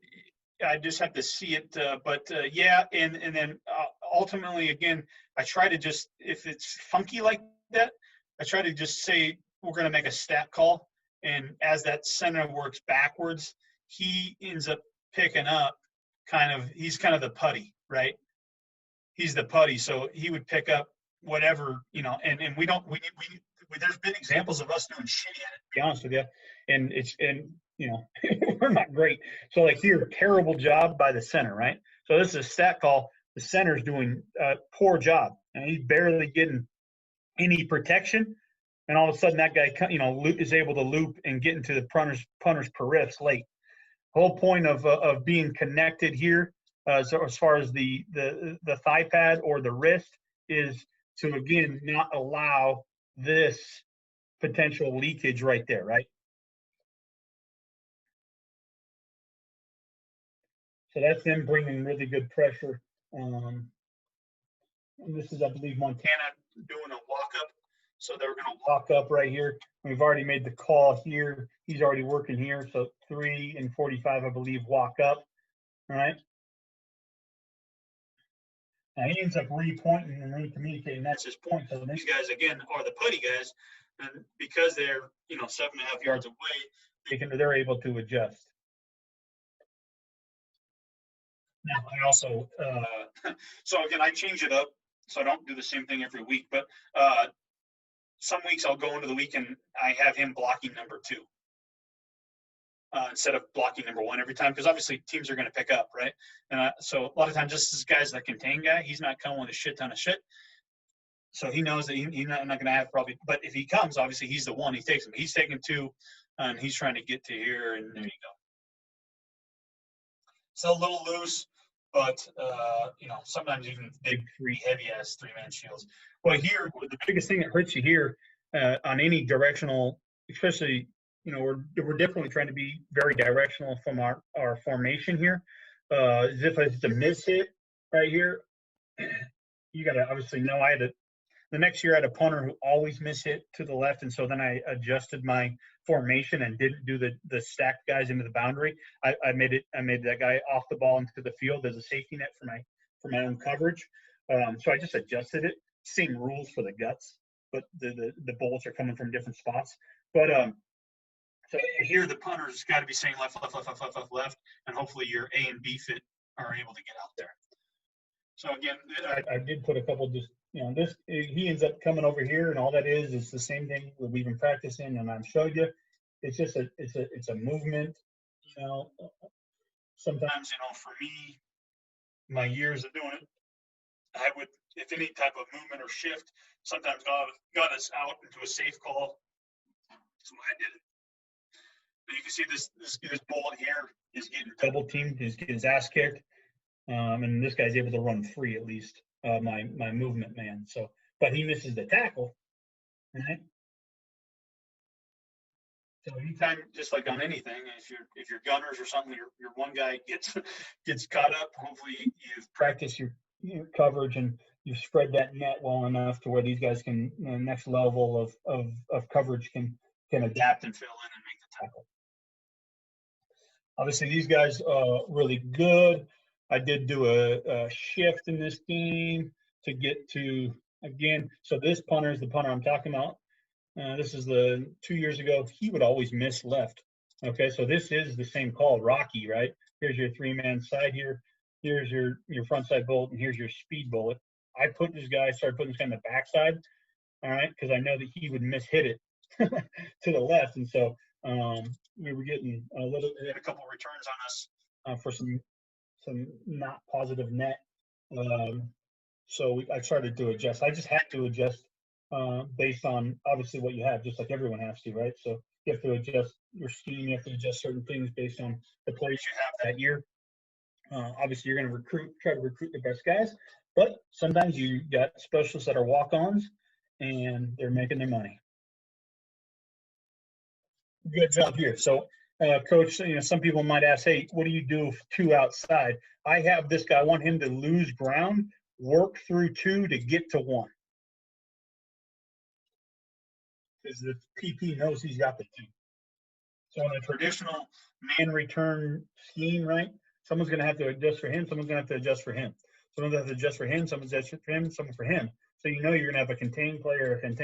I just have to see it, and then ultimately again, I try to just, if it's funky like that, I try to just say we're going to make a stat call, And as that center works backwards, he ends up picking up he's kind of the putty, right? He's the putty. So he would pick up whatever, and there's been examples of us doing shitty at it, to be honest with you. And we're not great. So like here, terrible job by the center, right? So this is a stat call. The center's doing a poor job, and he's barely getting any protection. And all of a sudden, that guy, is able to loop and get into the punter's periffs late. The whole point of being connected here, so as far as the thigh pad or the wrist, is to again not allow this potential leakage right there, right? So that's them bringing really good pressure. And this is, I believe, Montana doing a walk-up. So they're going to walk up right here. We've already made the call here. He's already working here. So 3 and 45, I believe, walk up. All right. Now he ends up re-pointing and re-communicating. That's his point. So these guys, again, are the putty guys. And because they're, 7.5 yards away, they're able to adjust. Now, I also, so again, I change it up. So I don't do the same thing every week. But some weeks I'll go into the week and I have him blocking number 2 instead of blocking number 1 every time, because obviously teams are going to pick up, right? And so a lot of times this guy's the contain guy. He's not coming with a shit ton of shit. So he knows that he's not going to have probably – but if he comes, obviously he's the one. He takes him. He's taking 2, and he's trying to get to here, and there you go. Still a little loose, but, sometimes even big 3 heavy-ass 3-man shields. Well, here, the biggest thing that hurts you here on any directional, especially, we're definitely trying to be very directional from our formation here. As if it's a miss hit right here, you got to obviously know the next year I had a punter who always miss hit to the left, and so then I adjusted my formation and didn't do the stacked guys into the boundary. I made that guy off the ball into the field as a safety net for my own coverage. So I just adjusted it. Same rules for the guts, but the bullets are coming from different spots. But so here the punter's got to be saying left, and hopefully your A and B fit are able to get out there. So again, I did put a couple just this he ends up coming over here, and all that is the same thing that we've been practicing, and I'm showing you. It's just it's a movement. Sometimes for me, my years of doing it, I would, if any type of movement or shift, sometimes got us out into a safe call. That's why I did it. And you can see this bullet here is getting double teamed, he's getting his ass kicked, and this guy's able to run free at least. My movement man. So, but he misses the tackle, right? So anytime, just like on anything, if you're gunners or something, your one guy gets caught up. Hopefully, you've practiced your coverage and you've spread that net well enough to where these guys can next level of coverage can adapt and fill in and make the tackle. Obviously, these guys are really good. I did do a shift in this game to get to, again, so this punter is the punter I'm talking about. This is the 2 years ago. He would always miss left. Okay, so this is the same call, Rocky, right? Here's your 3-man side here. Here's your front side bullet, and here's your speed bullet. I started putting this guy on the backside, all right, because I know that he would miss-hit it to the left. And so we were getting a couple of returns on us for some not positive net. So I started to adjust. I just had to adjust based on obviously what you have, just like everyone has to, right? So you have to adjust your scheme. You have to adjust certain things based on the players you have that year. Obviously, you're going to try to recruit the best guys, but sometimes you got specialists that are walk-ons, and they're making their money. Good job here. So, Coach, some people might ask, hey, what do you do with 2 outside? I have this guy. I want him to lose ground, work through 2 to get to 1. Because the PP knows he's got the 2. So in a traditional man return scheme, right, someone's going to have to adjust for him. Someone's going to have to adjust for him. Someone's going to have to adjust for him. Someone's going to adjust for him. Someone for him. So you're going to have a contained player, and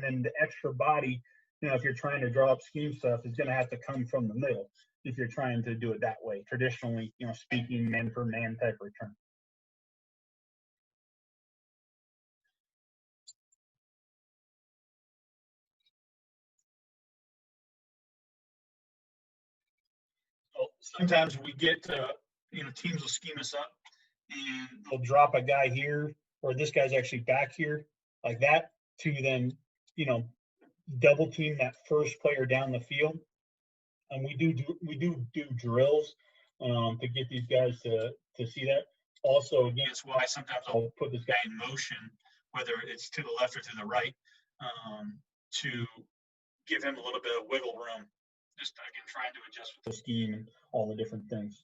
then the extra body if you're trying to draw up scheme stuff, it's going to have to come from the middle if you're trying to do it that way. Traditionally, speaking man for man type return. So sometimes we get teams will scheme us up and they'll drop a guy here, or this guy's actually back here like that, to then, double team that first player down the field. And we do drills to get these guys to see that. Also, again, it's why sometimes I'll put this guy in motion, whether it's to the left or to the right, to give him a little bit of wiggle room. Just again, trying to adjust with the scheme and all the different things.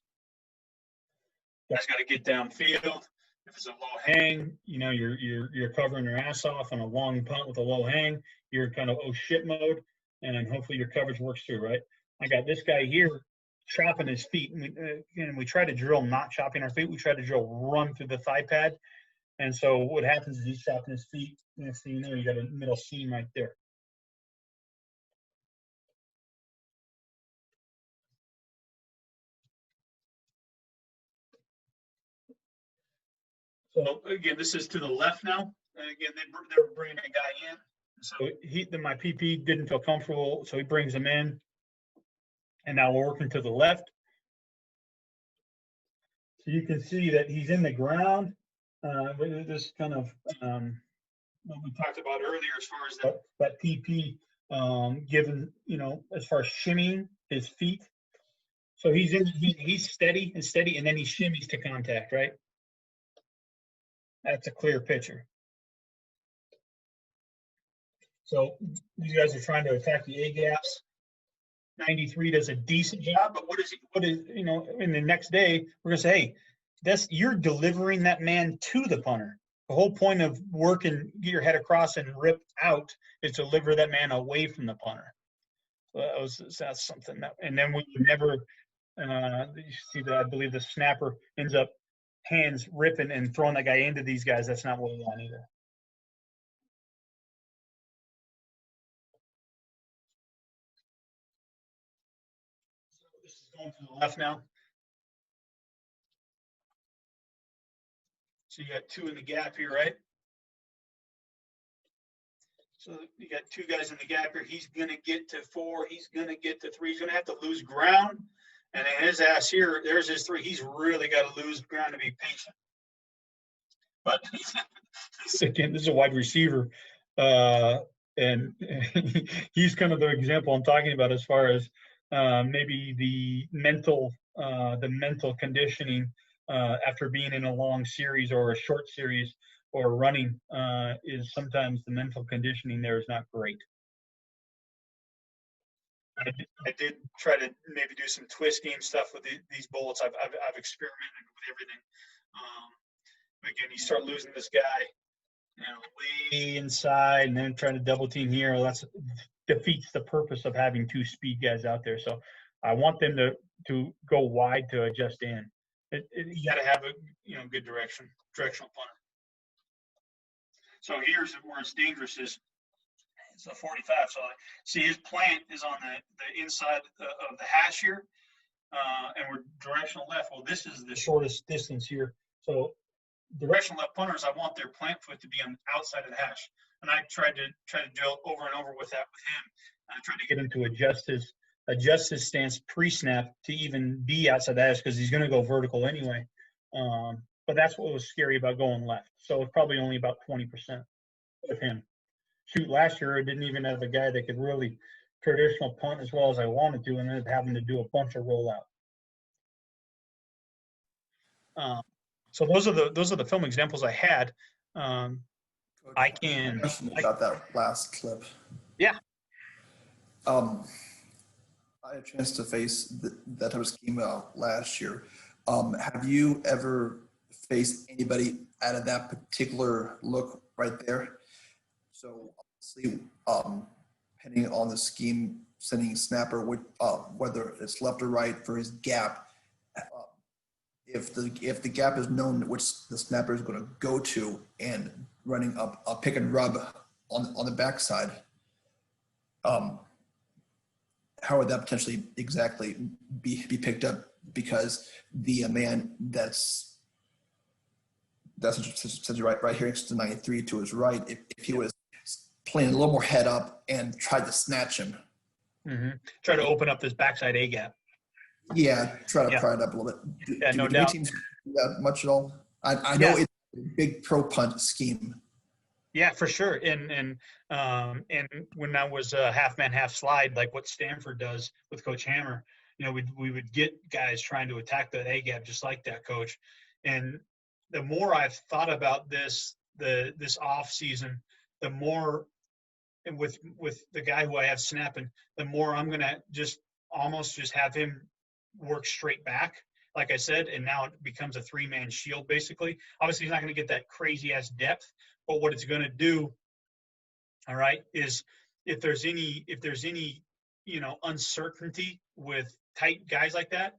Guys got to get downfield. If it's a low hang, you're covering your ass off on a long punt with a low hang. You're kind of oh shit mode, and then hopefully your coverage works through, right? I got this guy here chopping his feet, and we try to drill not chopping our feet. We try to drill run through the thigh pad, and so what happens is he's chopping his feet. Next thing you know, you got a middle seam right there. So again, this is to the left now. And again, they're bringing a guy in. So my PP didn't feel comfortable, so he brings him in. And now we're working to the left. So you can see that he's in the ground. This kind of what we talked about earlier, as far as that PP given, as far as shimmying his feet. So he's steady, and then he shimmies to contact, right? That's a clear picture. So these guys are trying to attack the A gaps. 93 does a decent job, but what is in the next day, we're gonna say, hey, you're delivering that man to the punter. The whole point of working, get your head across and rip out, is to deliver that man away from the punter. So that's something that, and then we never, you see that I believe the snapper ends up hands ripping and throwing that guy into these guys. That's not what we want either. So this is going to the left now. So you got two in the gap here, right? So you got two guys in the gap here. He's going to get to 4. He's going to get to 3. He's going to have to lose ground. And then his ass here, there's his 3. He's really got to lose ground to be patient. But again, this is a wide receiver. And he's kind of the example I'm talking about as far as maybe the mental conditioning after being in a long series or a short series or running is sometimes the mental conditioning there is not great. I did try to maybe do some twist game stuff with these bullets. I've experimented with everything. Again, you start losing this guy, way inside, and then trying to double team here. Well, that defeats the purpose of having 2 speed guys out there. So I want them to go wide to adjust in. You got to have a good directional punter. So here's where it's dangerous is it's a 45. So see his plant is on the inside of the hash here, and we're directional left. Well, this is the shortest distance here. So directional left punters, I want their plant foot to be on the outside of the hash. And I tried to drill over and over with that with him. I tried to get him to adjust his stance pre-snap to even be outside the hash because he's going to go vertical anyway. But that's what was scary about going left. So it's probably only about 20% with him. Shoot, last year I didn't even have a guy that could really traditional punt as well as I wanted to, and ended up having to do a bunch of rollout. So those are the film examples I had. I can question about that last clip. Yeah. I had a chance to face that type of scheme last year. Have you ever faced anybody out of that particular look right there? So obviously, depending on the scheme, sending snapper, whether it's left or right for his gap, if the gap is known which the snapper is going to go to, and running up a pick and rub on the backside, how would that potentially exactly be picked up? Because the man that's essentially right here next to 93 to his right, if he was playing a little more head up and tried to snatch him. Mm-hmm. Try to open up this backside A gap. Yeah, try to pry it up a little bit. No do doubt. teams do that much at all? I know it's a big pro punt scheme. Yeah, for sure. And when I was a half man, half slide, like what Stanford does with Coach Hammer, we would get guys trying to attack that A gap just like that, Coach. And the more I've thought about this off season, the more with the guy who I have snapping, the more I'm gonna just have him work straight back, like I said, and now it becomes a 3-man shield basically. Obviously, he's not gonna get that crazy ass depth, but what it's gonna do, all right, is if there's any uncertainty with tight guys like that,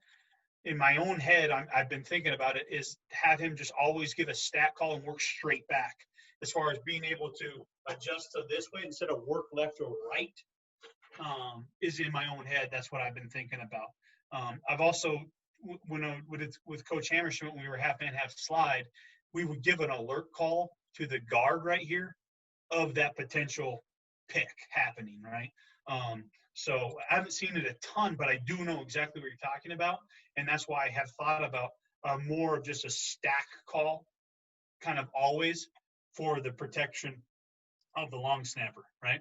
in my own head, I've been thinking about it, is have him just always give a stat call and work straight back, as far as being able to adjust to this way instead of work left or right, is in my own head. That's what I've been thinking about. I've also, with Coach Hammerschmidt, when we were half man, half slide, we would give an alert call to the guard right here of that potential pick happening, right? So I haven't seen it a ton, but I do know exactly what you're talking about. And that's why I have thought about more of just a stack call kind of always for the protection of the long snapper, right?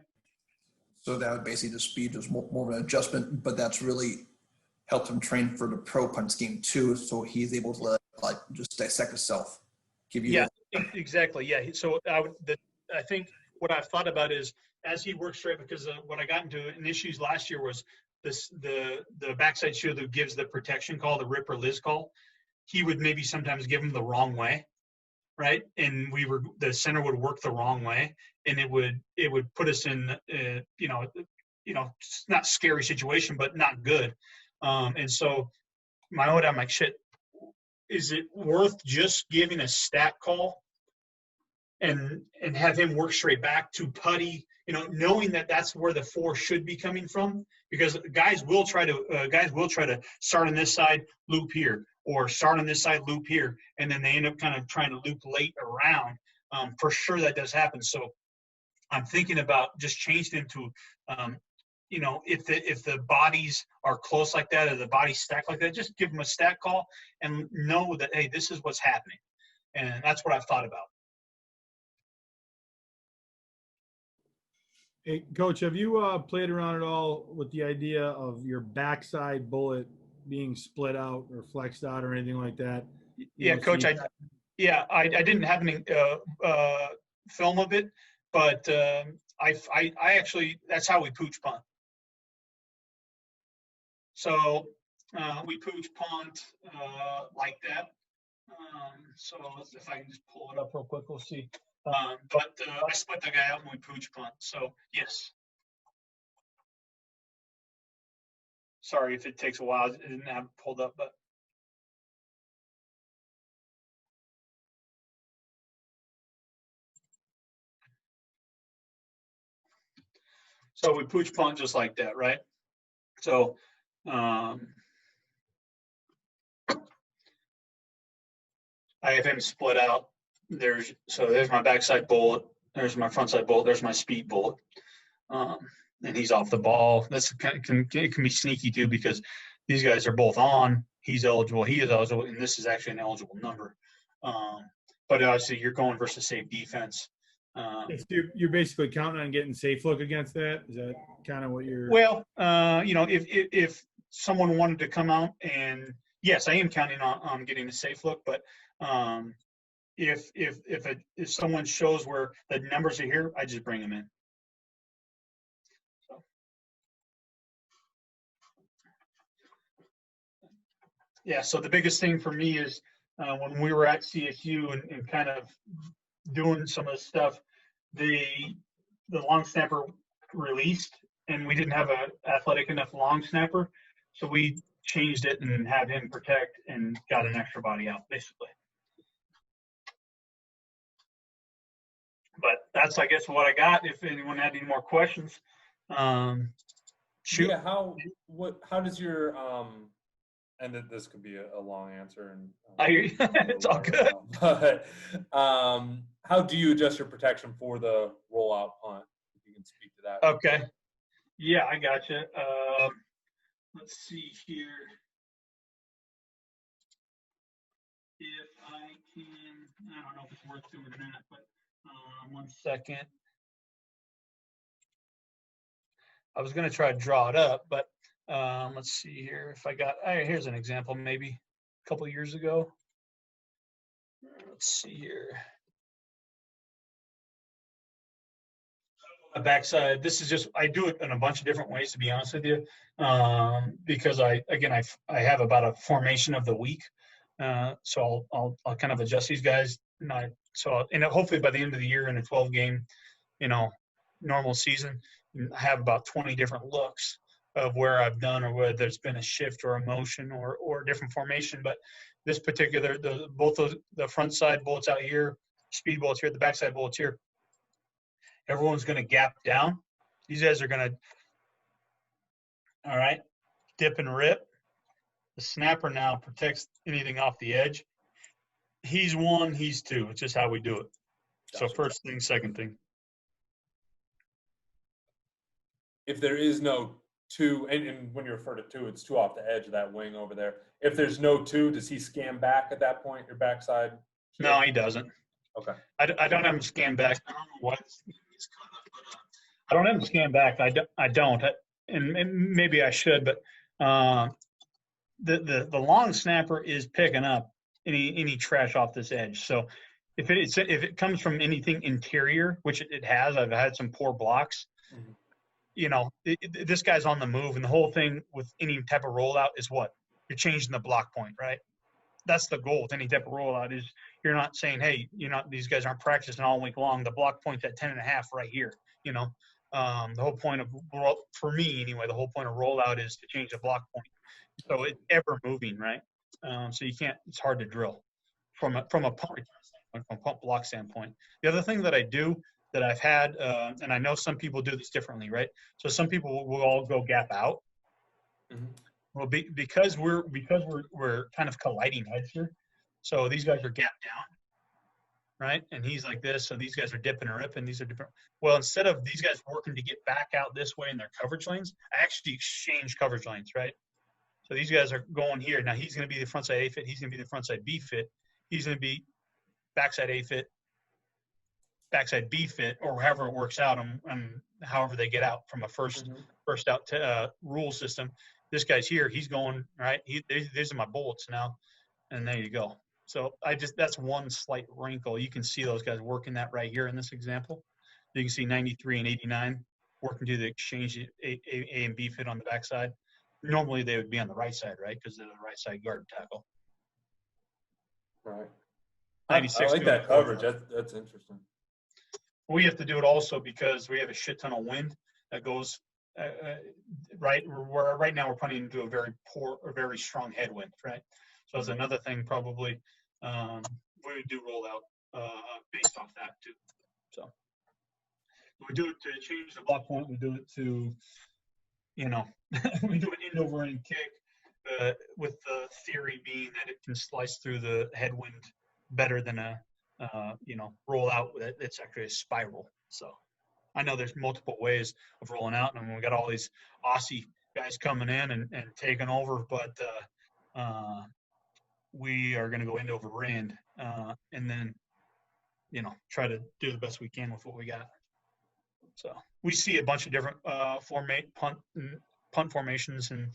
So that would basically just be more of an adjustment, but that's really helped him train for the pro punt scheme too. So he's able to just dissect himself. Exactly. Yeah. So I think what I've thought about is, as he works straight, because what I got into in issues last year was the backside shield that gives the protection call, the rip or Liz call. He would maybe sometimes give him the wrong way, right? And the center would work the wrong way, and it would put us in not scary situation, but not good. And so I'm like, shit, is it worth just giving a stat call and have him work straight back to putty, knowing that that's where the 4 should be coming from? Because guys will try to start on this side, loop here, or start on this side, loop here, and then they end up kind of trying to loop late around. For sure that does happen. So I'm thinking about just changing it to, if the bodies are close like that, or the bodies stack like that, just give them a stat call and know that, hey, this is what's happening. And that's what I've thought about. Hey, Coach, have you played around at all with the idea of your backside bullet being split out or flexed out or anything like that? Yeah, Coach, I didn't have any film of it, but I actually, that's how we pooch punt. So we pooch punt like that. So if I can just pull it up real quick, we'll see. But I split the guy out when we pooch punt. So yes. Sorry if it takes a while. I didn't have it pulled up, but. So we pooch punt just like that, right? So I have him split out. There's my backside bullet. There's my frontside bullet. There's my speed bullet. And he's off the ball. It can be sneaky too, because these guys are both on. He's eligible. He is eligible, and this is actually an eligible number. But obviously, you're going versus safe defense. You're basically counting on getting safe look against that. Is that kind of what you're? Well, if someone wanted to come out, and yes, I am counting on getting a safe look. But if someone shows where the numbers are here, I just bring them in. So. Yeah. So the biggest thing for me is when we were at CSU and kind of doing some of the stuff, the long snapper released, and we didn't have an athletic enough long snapper, so we changed it and had him protect and got an extra body out, basically. But that's, I guess, what I got. If anyone had any more questions, Shoot. Yeah. How does your and this could be a long answer and I hear you. It's all good. But how do you adjust your protection for the rollout punt? If you can speak to that. Okay. Yeah, I got you. Let's see here. If I can, I don't know if it's worth doing or not, but 1 second. I was going to try to draw it up, but let's see here. If I got, here's an example, maybe a couple years ago. Let's see here. A backside. This is just, I do it in a bunch of different ways, to be honest with you, because I have about a formation of the week. So I'll kind of adjust these guys. And hopefully by the end of the year in a 12 game, normal season, I have about 20 different looks of where I've done or whether there's been a shift or a motion or different formation. But this particular, the front side bullets out here, speed bullets here, the backside bullets here, everyone's going to gap down. These guys are going to, all right, dip and rip. The snapper now protects anything off the edge. He's 1, he's 2. It's just how we do it. So first thing, second thing. If there is no 2, and when you refer to 2, it's 2 off the edge of that wing over there. If there's no 2, does he scan back at that point, your backside? No, he doesn't. Okay. I don't have him scan back. I don't know why this is cut up, but I don't have him scan back. I don't. And maybe I should, but the long snapper is picking up any trash off this edge. So if it comes from anything interior, which it has, I've had some poor blocks. Mm-hmm. This guy's on the move, and the whole thing with any type of rollout is what? You're changing the block point, right? That's the goal with any type of rollout is you're not saying, hey, these guys aren't practicing all week long. The block point's at 10.5 right here. The whole point of, for me anyway, the whole point of rollout is to change the block point. So it's ever moving, right? So you can't, it's hard to drill from a pump block standpoint. The other thing that I do that I've had, and I know some people do this differently, right? So some people will all go gap out. Mm-hmm. Well, because we're kind of colliding heads here. So these guys are gapped down, right? And he's like this. So these guys are dipping or ripping. These are different. Well, instead of these guys working to get back out this way in their coverage lanes, I actually exchange coverage lanes, right? So these guys are going here. Now he's going to be the frontside A fit. He's going to be the frontside B fit. He's going to be backside A fit, backside B fit, or however it works out and however they get out from a first out rule system. This guy's here. He's going, right? These are my bullets now. And there you go. So that's one slight wrinkle. You can see those guys working that right here in this example. You can see 93 and 89 working to the exchange A and B fit on the backside. Normally they would be on the right side, right? Because they're the right side guard tackle. Right. I like that coverage. That's interesting. We have to do it also because we have a shit ton of wind that goes right now we're punting into a very strong headwind, right? So that's another thing probably we would do rollout based off that too. So we do it to change the block point. We do it to, we do an end over end kick with the theory being that it can slice through the headwind better than a roll out. It's actually a spiral. So I know there's multiple ways of rolling out, and we got all these Aussie guys coming in and taking over, but we are going to go end over end and then, try to do the best we can with what we got. So we see a bunch of different punt formations and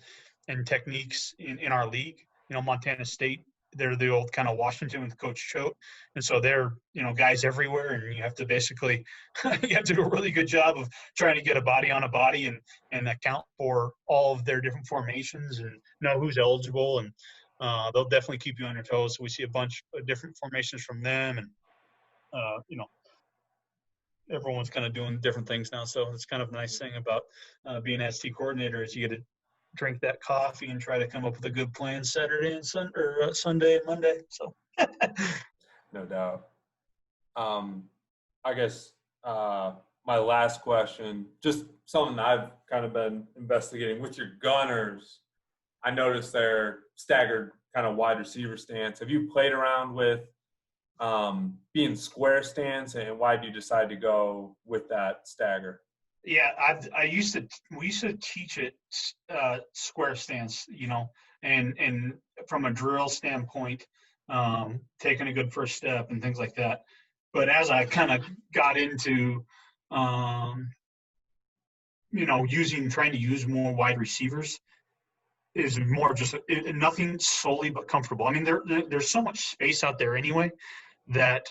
techniques in our league. Montana State, they're the old kind of Washington with Coach Choate. And so they're, guys everywhere. And you have to basically, you have to do a really good job of trying to get a body on a body and account for all of their different formations and know who's eligible. And they'll definitely keep you on your toes. So we see a bunch of different formations from them. And, everyone's kind of doing different things now. So it's kind of a nice thing about being ST coordinator is you get to drink that coffee and try to come up with a good plan Saturday and Sunday and Monday. So no doubt. I guess my last question, just something I've kind of been investigating with your gunners. I noticed their staggered kind of wide receiver stance. Have you played around with being square stance, and why did you decide to go with that stagger? Yeah, we used to teach it square stance, and from a drill standpoint, taking a good first step and things like that. But as I kind of got into, trying to use more wide receivers, is more just nothing solely but comfortable. I mean, there's so much space out there anyway that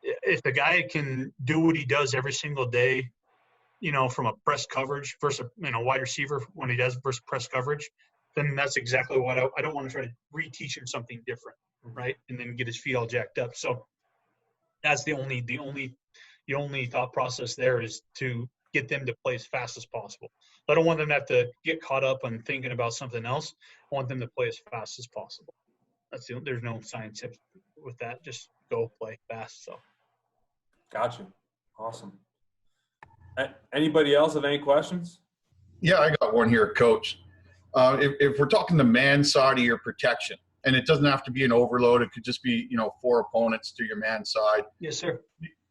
if the guy can do what he does every single day, from a press coverage versus wide receiver when he does versus press coverage, then that's exactly what I don't want to try to reteach him something different, right? And then get his feet all jacked up. So that's the only thought process there is to get them to play as fast as possible. I don't want them to have to get caught up on thinking about something else. I want them to play as fast as possible. There's no science with that. Just go play fast. So. Gotcha. Awesome. Anybody else have any questions? Yeah, I got one here, Coach. If we're talking the man side of your protection, and it doesn't have to be an overload, it could just be, 4 opponents to your man side. Yes, sir.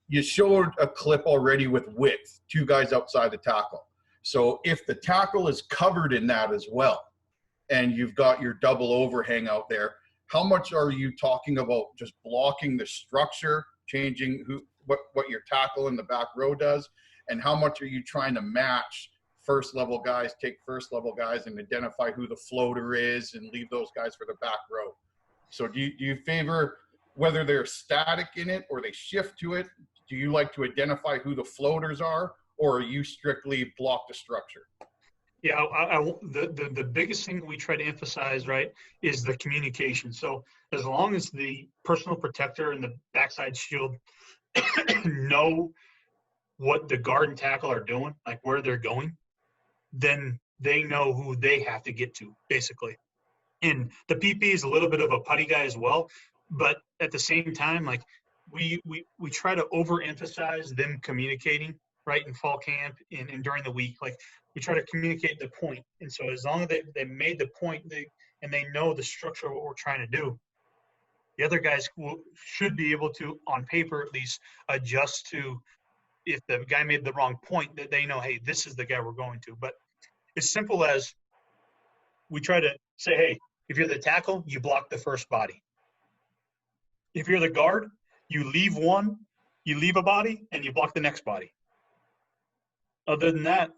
You showed a clip already with width, 2 guys outside the tackle. So if the tackle is covered in that as well, and you've got your double overhang out there, how much are you talking about just blocking the structure, changing what your tackle in the back row does, and how much are you trying to match first level guys, take first level guys and identify who the floater is and leave those guys for the back row? So do you favor whether they're static in it or they shift to it? Do you like to identify who the floaters are, or are you strictly block the structure? Yeah, the biggest thing we try to emphasize, right, is the communication. So as long as the personal protector and the backside shield know what the guard and tackle are doing, like where they're going, then they know who they have to get to, basically. And the PP is a little bit of a putty guy as well, but at the same time, like we try to overemphasize them communicating, right, in fall camp and during the week. Like we try to communicate the point. And so as long as they made the point and they know the structure of what we're trying to do, the other guys should be able to, on paper at least, adjust to if the guy made the wrong point, that they know, hey, this is the guy we're going to. But as simple as we try to say, hey, if you're the tackle, you block the first body. If you're the guard, you leave a body, and you block the next body. Other than that,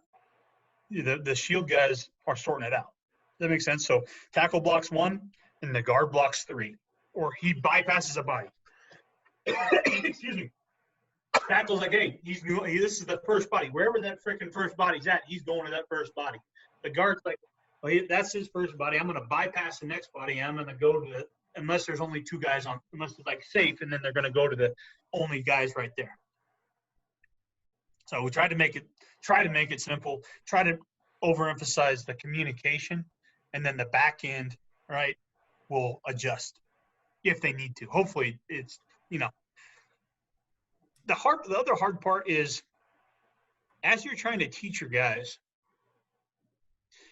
the shield guys are sorting it out. Does that make sense? So tackle blocks 1, and the guard blocks 3. Or he bypasses a body. Excuse me. Tackle's like, hey, this is the first body. Wherever that freaking first body's at, he's going to that first body. The guard's like, well, that's his first body. I'm going to bypass the next body. I'm going to go to unless there's only 2 guys on, unless it's like safe, and then they're going to go to the only guys right there. So we try to make it simple. Try to overemphasize the communication, and then the back end, right, will adjust if they need to. Hopefully, it's the other hard part is as you're trying to teach your guys,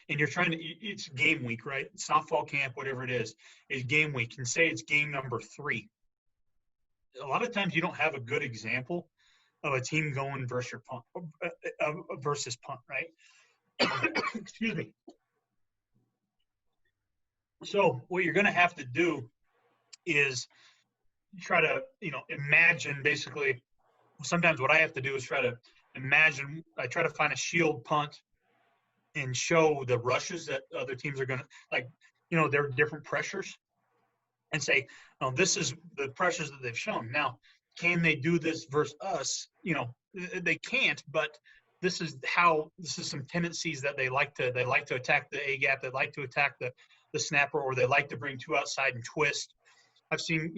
and it's game week, right? It's not fall camp, whatever it is. It's game week. And say it's game number 3. A lot of times you don't have a good example of a team going versus punt, right? Excuse me. So what you're going to have to do is try to, imagine basically. Sometimes what I have to do is try to imagine. I try to find a shield punt and show the rushes that other teams are going to, there are different pressures, and say, oh, this is the pressures that they've shown. Now, can they do this versus us? They can't, but this is some tendencies that they like to attack the A gap. They like to attack the snapper, or they like to bring 2 outside and twist. I've seen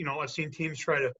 teams try to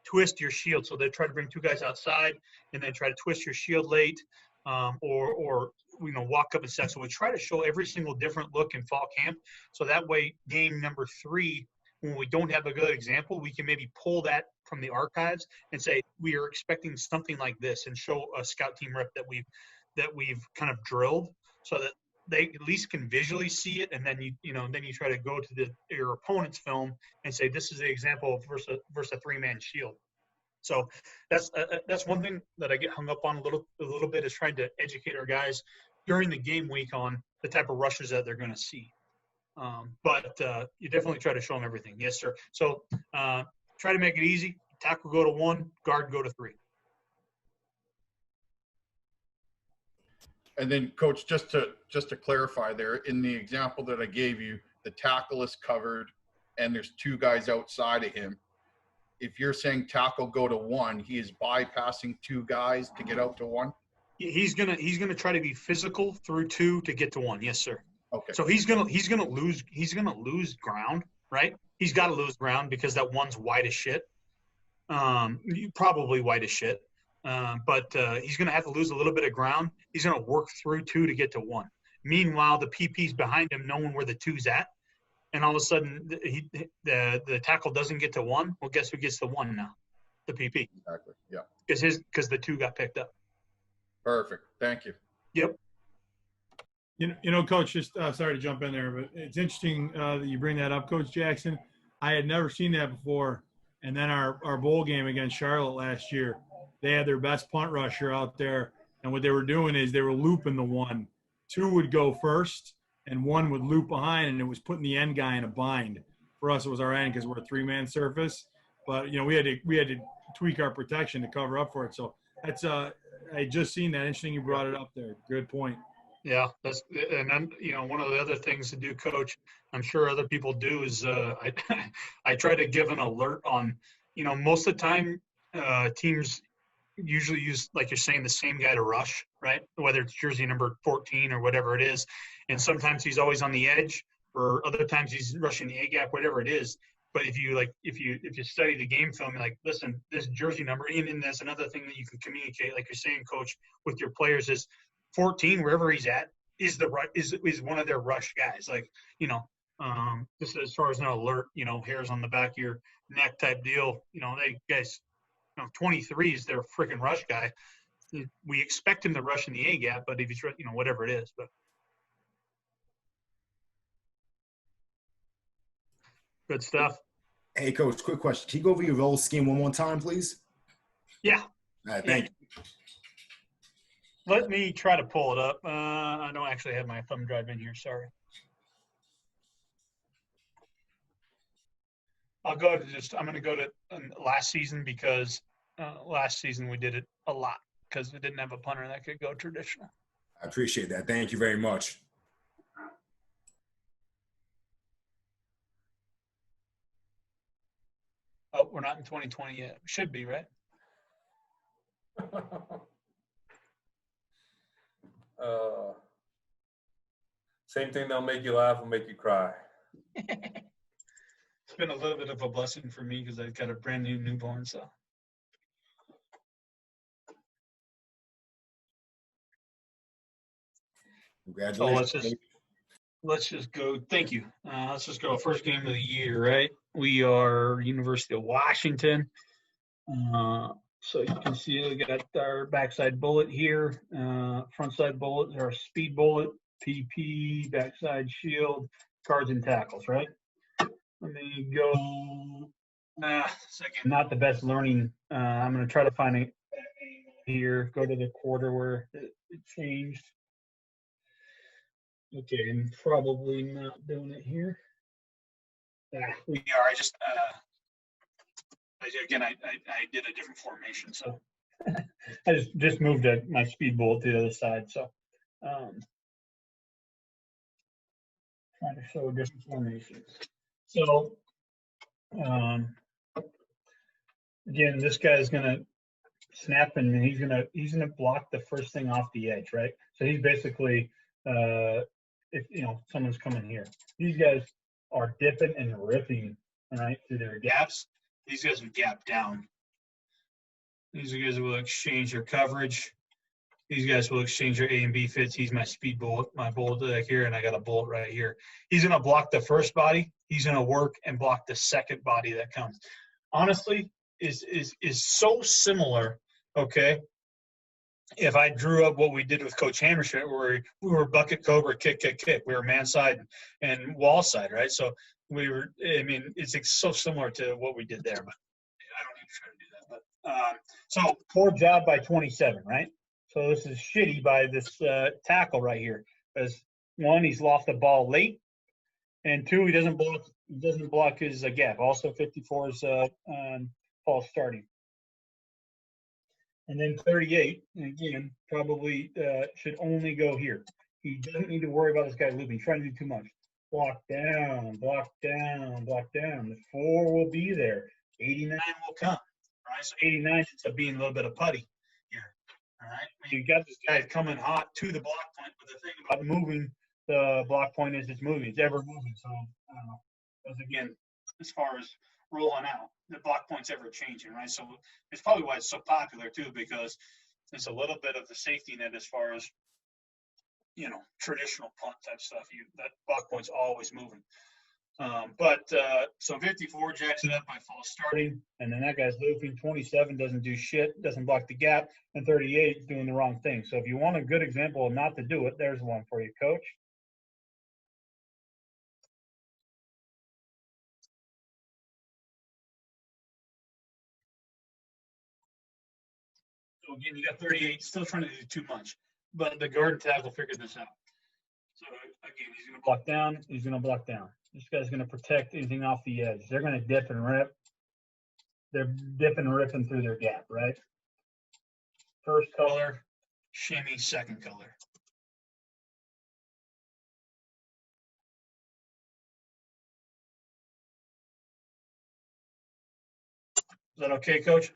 twist your shield. So they try to bring 2 guys outside and then try to twist your shield late, or walk up and set. So we try to show every single different look in fall camp. So that way, game number 3, when we don't have a good example, we can maybe pull that from the archives and say we are expecting something like this, and show a scout team rep that we've kind of drilled, so that they at least can visually see it, and then you try to go to your opponent's film and say this is the example versus a three-man shield. So that's one thing that I get hung up on a little bit, is trying to educate our guys during the game week on the type of rushes that they're going to see. But you definitely try to show them everything. Yes, sir. So try to make it easy. Tackle go to 1, guard go to 3. And then, Coach, just to clarify there, in the example that I gave you, the tackle is covered and there's 2 guys outside of him. If you're saying tackle go to 1, he is bypassing 2 guys to get out to 1? He's gonna try to be physical through 2 to get to 1. Yes, sir. Okay. So he's gonna lose ground, right? He's got to lose ground because that 1's wide as shit. Probably wide as shit. But he's going to have to lose a little bit of ground. He's going to work through 2 to get to 1. Meanwhile, the PP's behind him, knowing where the 2's at, and all of a sudden the tackle doesn't get to 1. Well, guess who gets to 1 now? The PP. Exactly. Yeah. Because the 2 got picked up. Perfect. Thank you. Yep. You know, Coach, just sorry to jump in there, but it's interesting that you bring that up, Coach Jackson. I had never seen that before. And then our bowl game against Charlotte last year, they had their best punt rusher out there. And what they were doing is they were looping the 1. 2 would go first, and 1 would loop behind, and it was putting the end guy in a bind. For us, it was our end because we're a 3-man surface. But, you know, we had to tweak our protection to cover up for it. So that's I just seen that. Interesting you brought it up there. Good point. Yeah, and then one of the other things to do, Coach, I'm sure other people do, is I try to give an alert on, most of the time teams usually use, like you're saying, the same guy to rush, right? Whether it's jersey number 14 or whatever it is, and sometimes he's always on the edge, or other times he's rushing the A gap, whatever it is. But if you study the game film, like, listen, this jersey number, and that's another thing that you can communicate, like you're saying, Coach, with your players is 14, wherever he's at, is one of their rush guys. Like, just as far as an alert, hairs on the back of your neck type deal. They guys, 23 is their freaking rush guy. We expect him to rush in the A gap, but if he's, whatever it is. But good stuff. Hey, Coach, quick question. Can you go over your roll scheme one more time, please? Yeah. All right, thank you. Let me try to pull it up. I don't actually have my thumb drive in here. Sorry. I'm going to go to last season, because last season we did it a lot because we didn't have a punter that could go traditional. I appreciate that. Thank you very much. Oh, we're not in 2020 yet. We should be, right? Same thing that'll make you laugh will make you cry. It's been a little bit of a blessing for me because I've got a brand new newborn. So Congratulations. So let's just go. Thank you. Let's just go. First game of the year, right? We are University of Washington. So you can see we got our backside bullet here, front side bullet, our speed bullet, PP, backside shield, guards and tackles, right? Let me go. Second, not the best learning. I'm going to try to find it here. Go to the quarter where it changed. Okay, I'm probably not doing it here. We are. I just again, I did a different formation, so I just moved my speed bullet to the other side. So trying to show a different formation. So again, this guy's gonna snap, and he's gonna block the first thing off the edge, right? So he's basically if someone's coming here, these guys are dipping and ripping, right, through their gaps. These guys will gap down. These are guys who will exchange their coverage. These guys will exchange their A and B fits. He's my speed bullet, my bullet back here, and I got a bullet right here. He's going to block the first body. He's going to work and block the second body that comes. Honestly, is so similar, okay? If I drew up what we did with Coach Hammerschmidt, where we were bucket, cobra, kick, kick, kick. We were man side and wall side, right? So we were – I mean, it's so similar to what we did there, but I don't even try to do that. But so poor job by 27, right? So this is shitty by this tackle right here, because one, he's lost the ball late, and two, he doesn't block his gap. Also, 54 is false starting, and then 38 again probably should only go here. He doesn't need to worry about this guy looping. He's trying to do too much. Block down, block down, block down. The 4 will be there. 89 will come. Right, so 89 ends up being a little bit of putty here. All right, you got this guy coming hot to the block point, but the thing about moving the block point is it's moving. It's ever moving. So I don't know. Because again, as far as rolling out, the block point's ever changing, right? So it's probably why it's so popular too, because it's a little bit of the safety net as far as, you know, traditional punt type stuff. That block point's always moving. So 54 jacks it up by false starting, and then that guy's looping. 27 doesn't do shit, doesn't block the gap, and 38 is doing the wrong thing. So if you want a good example of not to do it, there's one for you, Coach. So again, you got 38, still trying to do too much, but the guard and tackle figured this out. So again, he's going to block down. He's going to block down. This guy's going to protect anything off the edge. They're going to dip and rip. They're dipping and ripping through their gap, right? First color, shimmy, second color. Is that okay, Coach?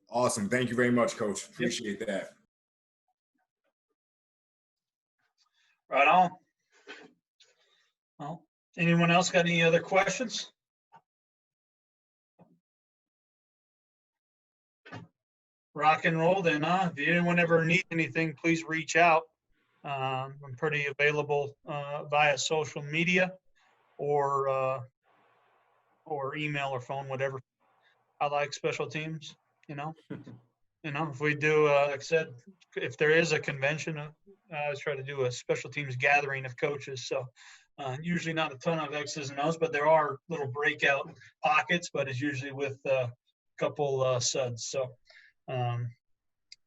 Awesome. Thank you very much, Coach. Appreciate that. Right on. Well, anyone else got any other questions? Rock and roll then, huh? If anyone ever needs anything, please reach out. I'm pretty available via social media or email or phone, whatever. I like special teams, you know. If we do, like I said, if there is a convention, I always try to do a special teams gathering of coaches. So usually not a ton of X's and O's, but there are little breakout pockets, but it's usually with a couple suds. So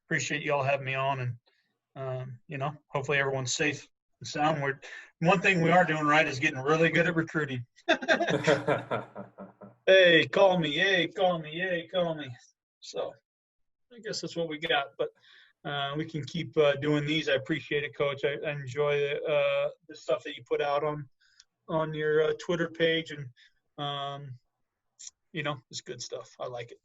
appreciate you all having me on, and hopefully everyone's safe and sound. One thing we are doing right is getting really good at recruiting. Hey, call me. Hey, call me. Hey, call me. So I guess that's what we got, but we can keep doing these. I appreciate it, Coach. I enjoy the stuff that you put out on your Twitter page, and it's good stuff. I like it.